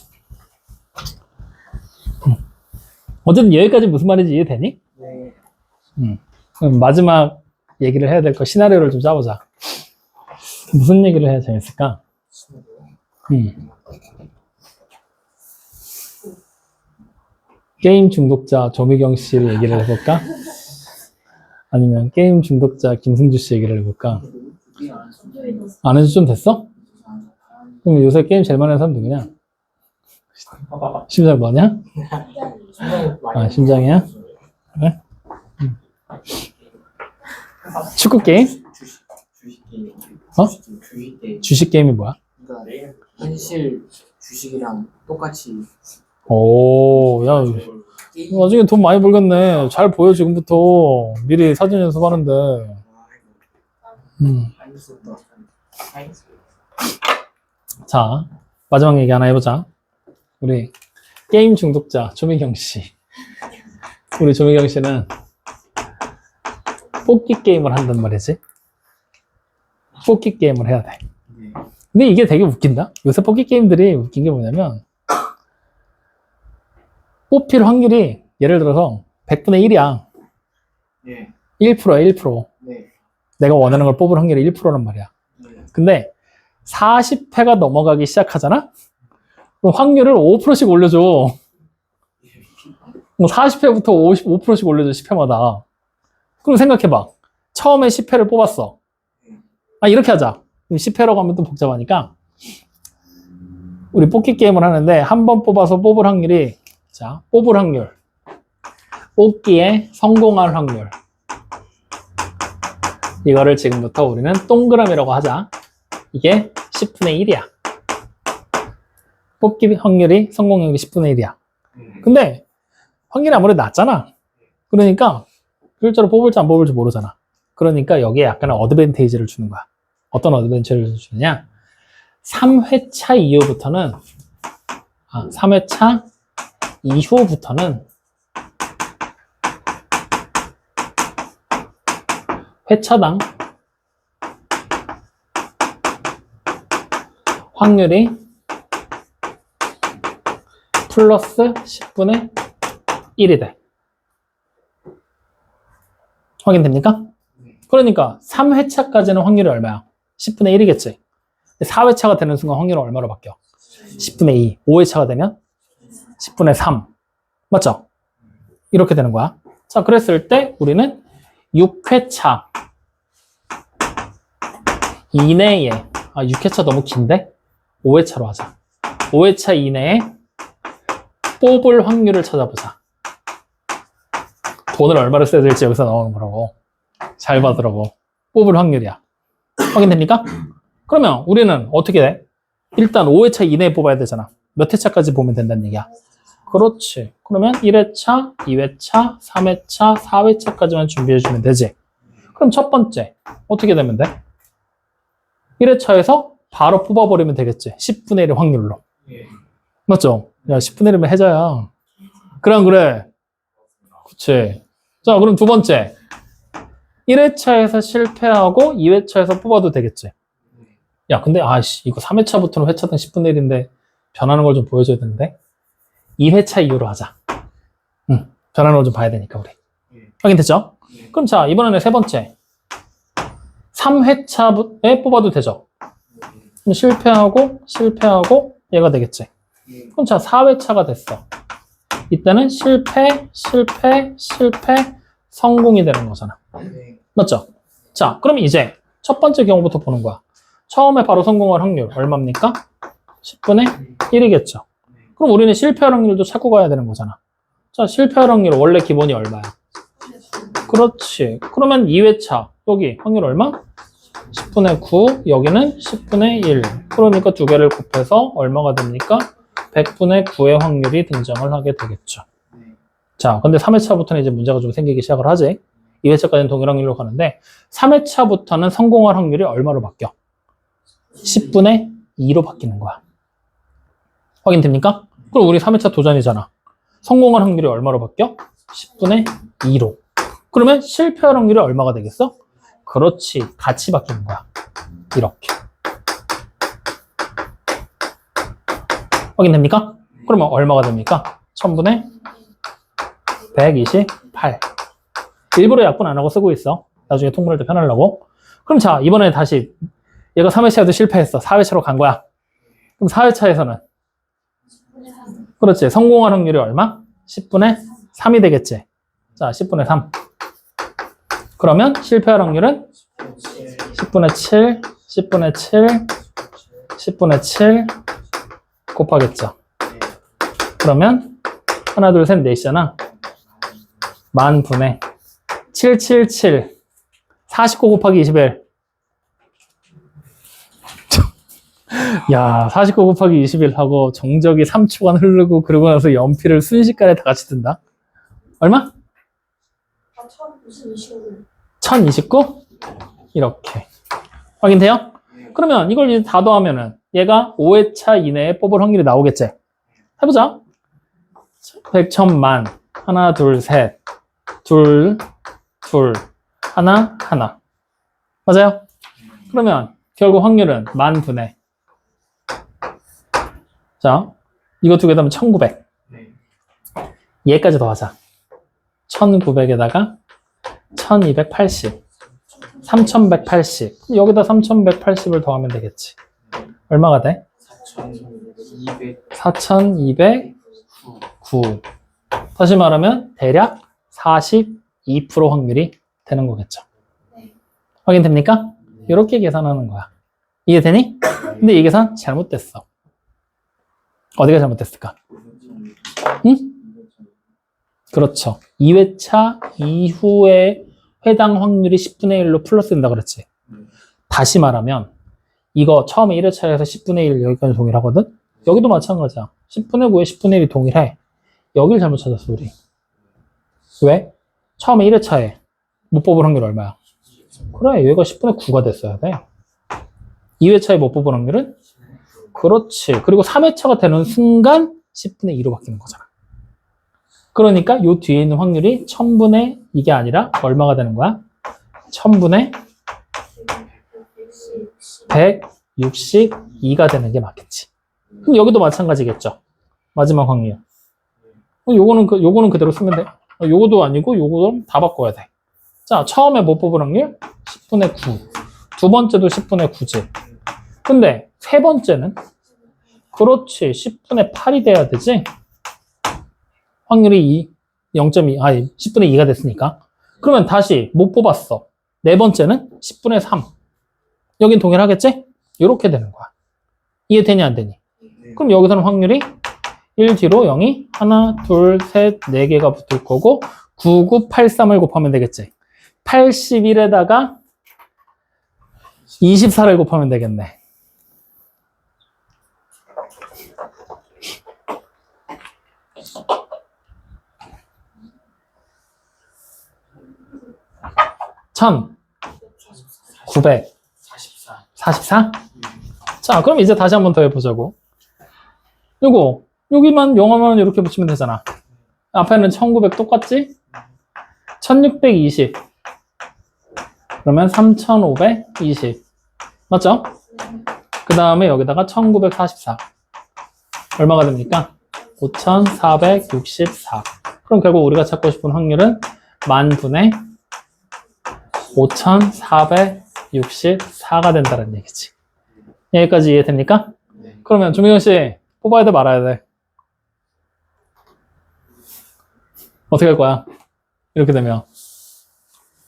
어쨌든 여기까지 무슨 말인지 이해되니? 네. 그럼 마지막 얘기를 해야 될 거 시나리오를 좀 짜보자. 무슨 얘기를 해야 재밌을까? 게임 중독자 조미경 씨를 얘기를 해볼까? 아니면 게임 중독자 김승주 씨 얘기를 해볼까? 그게 안 했어. 안 해도 좀 됐어? 그럼 요새 게임 제일 많이 하는 사람 누구냐? 심장 뭐냐? 아, 심장이야? 그래? 축구 게임? 주식 게임. 어? 주식 게임. 주식 게임이 뭐야? 그러니까 현실 주식이랑 똑같이 오, 야, 게임. 나중에 돈 많이 벌겠네. 잘 보여, 지금부터. 미리 사전 연습하는데. 자, 마지막 얘기 하나 해보자. 우리 게임 중독자 조미경 씨. 우리 조미경 씨는 뽑기 게임을 한단 말이지. 뽑기 게임을 해야 돼. 네. 근데 이게 되게 웃긴다. 요새 뽑기 게임들이 웃긴 게 뭐냐면 뽑힐 확률이 예를 들어서 100분의 1이야. 네. 1%야, 1%. 네. 내가 원하는 걸 뽑을 확률이 1%란 말이야. 네. 근데 40회가 넘어가기 시작하잖아? 그럼 확률을 5%씩 올려줘. 뭐 40회부터 55%씩 올려줘, 10회마다. 그럼 생각해봐. 처음에 10회를 뽑았어. 아, 이렇게 하자. 10회라고 하면 또 복잡하니까. 우리 뽑기 게임을 하는데, 한 번 뽑아서 뽑을 확률이, 자, 뽑을 확률. 뽑기에 성공할 확률. 이거를 지금부터 우리는 동그라미라고 하자. 이게 10분의 1이야. 뽑기 확률이, 성공 확률이 10분의 1이야. 근데 확률이 아무래도 낮잖아. 그러니까 실제로 뽑을지 안 뽑을지 모르잖아. 그러니까 여기에 약간의 어드밴테이지를 주는 거야. 어떤 어드밴테이지를 주느냐? 3회차 이후부터는 3회차 이후부터는 회차당 확률이 플러스 10분의 1이 돼. 확인됩니까? 그러니까 3회차까지는 확률이 얼마야? 10분의 1이겠지. 4회차가 되는 순간 확률은 얼마로 바뀌어? 10분의 2. 5회차가 되면 10분의 3. 맞죠? 이렇게 되는 거야. 자, 그랬을 때 우리는 6회차 이내에 6회차 너무 긴데? 5회차로 하자. 5회차 이내에 뽑을 확률을 찾아보자. 돈을 얼마를 써야 될지 여기서 나오는 거라고. 잘 받으라고. 뽑을 확률이야. 확인됩니까? 그러면 우리는 어떻게 돼? 일단 5회차 이내에 뽑아야 되잖아. 몇 회차까지 보면 된다는 얘기야. 그렇지. 그러면 1회차, 2회차, 3회차, 4회차까지만 준비해주면 되지. 그럼 첫 번째, 어떻게 되면 돼? 1회차에서 바로 뽑아버리면 되겠지. 10분의 1의 확률로. 예. 맞죠? 야, 10분의 1이면 해자야. 그래, 안 그래? 그치. 자, 그럼 두 번째. 1회차에서 실패하고 2회차에서 뽑아도 되겠지. 야, 근데, 이거 3회차부터는 회차당 10분의 1인데 변하는 걸 좀 보여줘야 되는데. 2회차 이후로 하자. 응, 변하는 걸 좀 봐야 되니까, 우리. 확인됐죠? 그럼 자, 이번에는 세 번째. 3회차에 뽑아도 되죠? 그럼 실패하고 얘가 되겠지. 그럼 자, 4회차가 됐어. 이때는 실패, 성공이 되는 거잖아. 네. 맞죠? 자, 그럼 이제 첫 번째 경우부터 보는 거야. 처음에 바로 성공할 확률 얼마입니까? 10분의 1이겠죠. 그럼 우리는 실패할 확률도 찾고 가야 되는 거잖아. 자, 실패할 확률 원래 기본이 얼마야? 그렇지. 그러면 2회차 여기 확률 얼마? 10분의 9, 여기는 10분의 1. 그러니까 두 개를 곱해서 얼마가 됩니까? 100분의 9의 확률이 등장을 하게 되겠죠. 자, 근데 3회차부터는 이제 문제가 좀 생기기 시작을 하지. 2회차까지는 동일한 확률로 가는데 3회차부터는 성공할 확률이 얼마로 바뀌어? 10분의 2로 바뀌는 거야. 확인됩니까? 그럼 우리 3회차 도전이잖아. 성공할 확률이 얼마로 바뀌어? 10분의 2로. 그러면 실패할 확률이 얼마가 되겠어? 그렇지. 같이 바뀌는 거야. 이렇게. 확인됩니까? 그러면 얼마가 됩니까? 1000분의 128. 일부러 약분 안 하고 쓰고 있어. 나중에 통분할 때 편하려고. 그럼 자, 이번에 다시 얘가 3회차에도 실패했어. 4회차로 간 거야. 그럼 4회차에서는 그렇지. 성공할 확률이 얼마? 10분의 3이 되겠지. 자, 10분의 3. 그러면 실패할 확률은 10분의 7, 10분의 7, 10분의 7 곱하겠죠. 그러면 하나, 둘, 셋, 넷이잖아. 만 분의 777 49 곱하기 21. 야, 49 곱하기 21 하고 정적이 3초간 흐르고 그러고 나서 연필을 순식간에 다 같이 든다. 얼마? 1029? 이렇게. 확인돼요? 그러면 이걸 이제 다 더하면은 얘가 5회차 이내에 뽑을 확률이 나오겠지? 해보자. 100, 1000만. 하나, 둘, 셋. 둘, 하나, 하나. 맞아요? 그러면 결국 확률은 만 분의. 자, 이거 두 개 더하면 1900. 얘까지 더하자. 1900에다가 1280. 3180. 여기다 3180을 더하면 되겠지. 얼마가 돼? 4209. 다시 말하면 대략 42% 확률이 되는 거겠죠. 확인됩니까? 이렇게 계산하는 거야. 이해되니? 근데 이 계산 잘못됐어. 어디가 잘못됐을까? 응? 그렇죠. 2회차 이후에 해당 확률이 10분의 1로 플러스 된다 그랬지. 다시 말하면 이거 처음에 1회차에서 10분의 1 여기까지 동일하거든? 여기도 마찬가지야. 10분의 9에 10분의 1이 동일해. 여길 잘못 찾았어, 우리. 왜? 처음에 1회차에 못 뽑을 확률 얼마야? 그래, 얘가 10분의 9가 됐어야 돼. 2회차에 못 뽑을 확률은? 그렇지. 그리고 3회차가 되는 순간 10분의 2로 바뀌는 거잖아. 그러니까 요 뒤에 있는 확률이 1000분의 이게 아니라 얼마가 되는 거야? 1000분의 162가 되는 게 맞겠지. 그럼 여기도 마찬가지겠죠. 마지막 확률. 요거는 그대로 쓰면 돼. 요거도 아니고 요거도 다 바꿔야 돼. 자, 처음에 못 뽑을 확률 10분의 9. 두 번째도 10분의 9지. 근데 세 번째는 그렇지. 10분의 8이 돼야 되지. 확률이 10분의 2가 됐으니까. 그러면 다시 못 뽑았어. 네 번째는 10분의 3. 여긴 동일하겠지? 이렇게 되는 거야. 이해되니 안 되니? 그럼 여기서는 확률이 1 뒤로 0이 하나, 둘, 셋, 4개가 붙을 거고 9983을 곱하면 되겠지. 81에다가 24를 곱하면 되겠네. 천 944? 자, 그럼 이제 다시 한번 더 해보자고. 여기만 영어만 이렇게 붙이면 되잖아. 앞에는 1900 똑같지? 1620. 그러면 3520. 맞죠? 그 다음에 여기다가 1944. 얼마가 됩니까? 5464. 그럼 결국 우리가 찾고 싶은 확률은 만분의 5464가 된다는 얘기지. 여기까지 이해됩니까? 네. 그러면 조민경 씨 뽑아야 돼 말아야 돼? 어떻게 할 거야? 이렇게 되면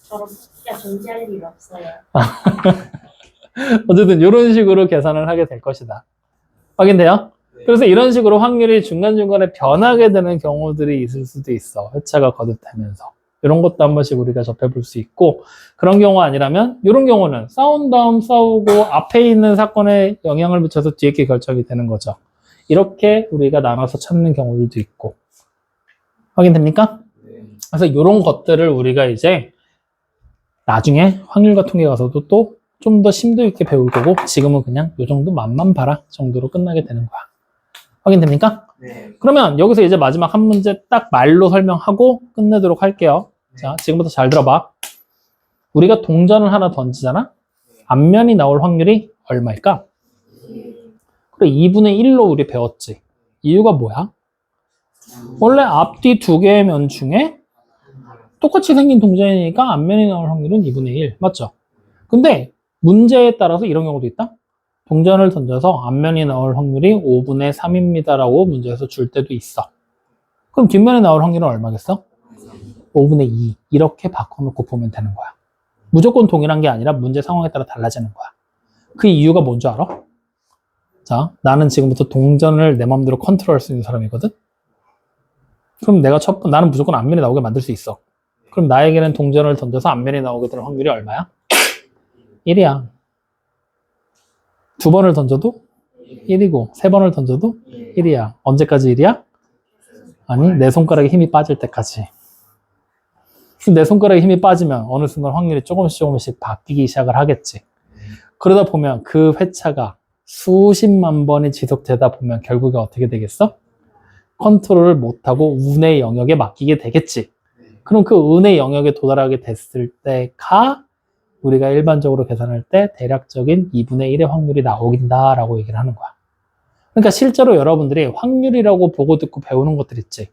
저런 진짜 존재할 일 없어요. 어쨌든 이런 식으로 계산을 하게 될 것이다. 확인돼요? 그래서 이런 식으로 확률이 중간중간에 변하게 되는 경우들이 있을 수도 있어. 회차가 거듭되면서. 이런 것도 한 번씩 우리가 접해볼 수 있고, 그런 경우 아니라면 이런 경우는 싸운 다음 싸우고 앞에 있는 사건에 영향을 미쳐서 뒤에 게 결정이 되는 거죠. 이렇게 우리가 나눠서 찾는 경우들도 있고. 확인됩니까? 그래서 이런 것들을 우리가 이제 나중에 확률과 통계 가서도 또 좀 더 심도 있게 배울 거고, 지금은 그냥 이 정도 맛만 봐라 정도로 끝나게 되는 거야. 확인됩니까? 네. 그러면 여기서 이제 마지막 한 문제 딱 말로 설명하고 끝내도록 할게요. 자, 지금부터 잘 들어봐. 우리가 동전을 하나 던지잖아? 앞면이 나올 확률이 얼마일까? 그래, 2분의 1로 우리 배웠지. 이유가 뭐야? 원래 앞뒤 두 개의 면 중에 똑같이 생긴 동전이니까 앞면이 나올 확률은 2분의 1. 맞죠? 근데 문제에 따라서 이런 경우도 있다. 동전을 던져서 앞면이 나올 확률이 5분의 3입니다라고 문제에서 줄 때도 있어. 그럼 뒷면에 나올 확률은 얼마겠어? 5분의 2. 이렇게 바꿔놓고 보면 되는 거야. 무조건 동일한 게 아니라 문제 상황에 따라 달라지는 거야. 그 이유가 뭔지 알아? 자, 나는 지금부터 동전을 내 마음대로 컨트롤할 수 있는 사람이거든? 그럼 나는 무조건 앞면이 나오게 만들 수 있어. 그럼 나에게는 동전을 던져서 앞면이 나오게 되는 확률이 얼마야? 1이야. 2번을 던져도 1이고, 3번을 던져도 1이야. 언제까지 1이야? 아니, 내 손가락에 힘이 빠질 때까지. 내 손가락에 힘이 빠지면 어느 순간 확률이 조금씩 바뀌기 시작을 하겠지. 그러다 보면 그 회차가 수십만 번이 지속되다 보면 결국에 어떻게 되겠어? 컨트롤을 못하고 운의 영역에 맡기게 되겠지. 그럼 그 운의 영역에 도달하게 됐을 때가 우리가 일반적으로 계산할 때 대략적인 2분의 1의 확률이 나오긴다라고 얘기를 하는 거야. 그러니까 실제로 여러분들이 확률이라고 보고 듣고 배우는 것들 있지.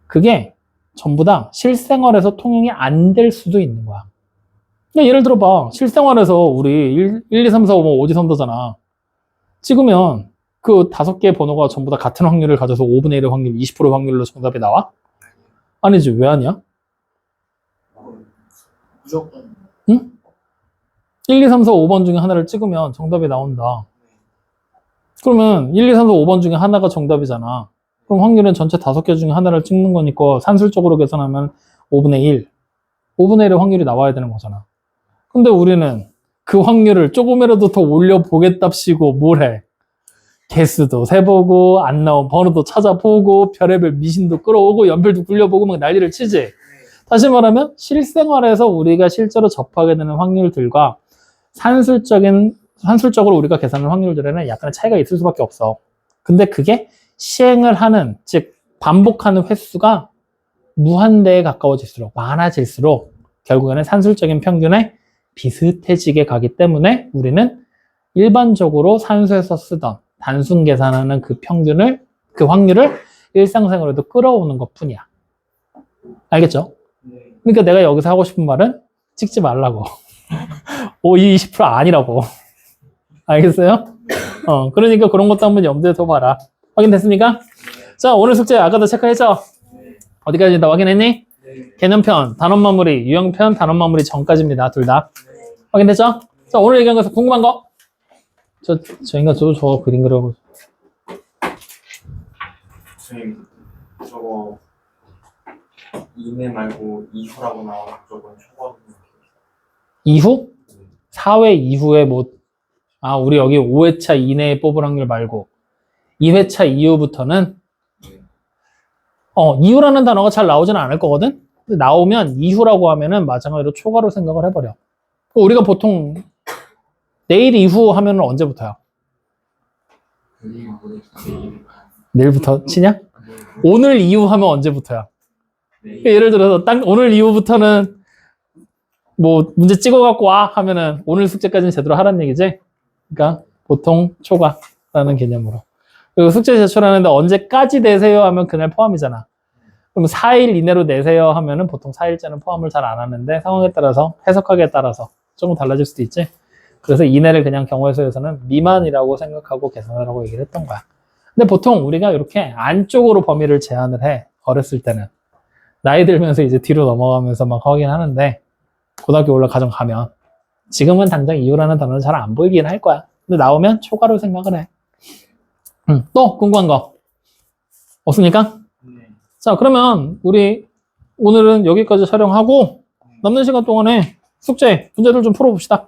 그게 전부 다 실생활에서 통용이 안 될 수도 있는 거야. 그러니까 예를 들어봐. 실생활에서 우리 1, 2, 3, 4, 5, 5, 5지선더잖아. 찍으면 그 5개의 번호가 전부 다 같은 확률을 가져서 5분의 1의 확률, 20% 확률로 정답이 나와? 아니지. 왜 아니야? 무조건. 응? 1, 2, 3, 4, 5번 중에 하나를 찍으면 정답이 나온다. 그러면 1, 2, 3, 4, 5번 중에 하나가 정답이잖아. 그럼 확률은 전체 5개 중에 하나를 찍는 거니까 산술적으로 계산하면 5분의 1. 5분의 1의 확률이 나와야 되는 거잖아. 근데 우리는 그 확률을 조금이라도 더 올려보겠답시고 뭘 해? 개수도 세보고 안 나온 번호도 찾아보고 별의별 미신도 끌어오고 연필도 굴려보고 막 난리를 치지. 다시 말하면 실생활에서 우리가 실제로 접하게 되는 확률들과 산술적으로 우리가 계산하는 확률들에는 약간의 차이가 있을 수밖에 없어. 근데 그게 시행을 하는, 즉 반복하는 횟수가 무한대에 가까워질수록, 많아질수록 결국에는 산술적인 평균에 비슷해지게 가기 때문에 우리는 일반적으로 산수에서 쓰던 단순 계산하는 그 확률을 일상생활에도 끌어오는 것 뿐이야. 알겠죠? 그러니까 내가 여기서 하고 싶은 말은 찍지 말라고. 20% 아니라고. 알겠어요? 그러니까 그런 것도 한번 염두에 둬봐라. 확인됐습니까? 자, 오늘 숙제 아까도 체크했죠? 어디까지 다 확인했니? 개념편, 단원 마무리, 유형편, 단원 마무리 전까지입니다. 둘 다. 확인됐죠? 자, 오늘 얘기한 것에서 궁금한 거? 저 인간 저 그림 그려고. 선생님, 저거 이내 말고 이후라고 나오는 쪽은 초과거든요. 이후? 4회 이후에 우리 여기 5회차 이내에 뽑을 확률 말고 2회차 이후부터는 이후라는 단어가 잘 나오진 않을 거거든? 근데 나오면 이후라고 하면은 마찬가지로 초과로 생각을 해버려. 우리가 보통 내일 이후 하면은 언제부터야? 내일부터 치냐? 오늘 이후 하면 언제부터야? 그러니까 예를 들어서 오늘 이후부터는 문제 찍어갖고 와 하면은 오늘 숙제까지는 제대로 하라는 얘기지? 그러니까 보통 초과라는 개념으로. 그리고 숙제 제출하는데 언제까지 내세요 하면 그날 포함이잖아. 그럼 4일 이내로 내세요 하면은 보통 4일째는 포함을 잘 안 하는데 상황에 따라서 해석하기에 따라서 조금 달라질 수도 있지. 그래서 이내를 그냥 경우의 수에서는 미만이라고 생각하고 계산하라고 얘기를 했던 거야. 근데 보통 우리가 이렇게 안쪽으로 범위를 제한을 해. 어렸을 때는. 나이 들면서 이제 뒤로 넘어가면서 막 확인하는데 고등학교 올라가정 가면 지금은 당장 이유라는 단어는 잘 안 보이긴 할 거야. 근데 나오면 초과로 생각을 해. 또 궁금한 거 없습니까? 자, 그러면 우리 오늘은 여기까지 촬영하고 남는 시간 동안에 숙제, 문제를 좀 풀어봅시다.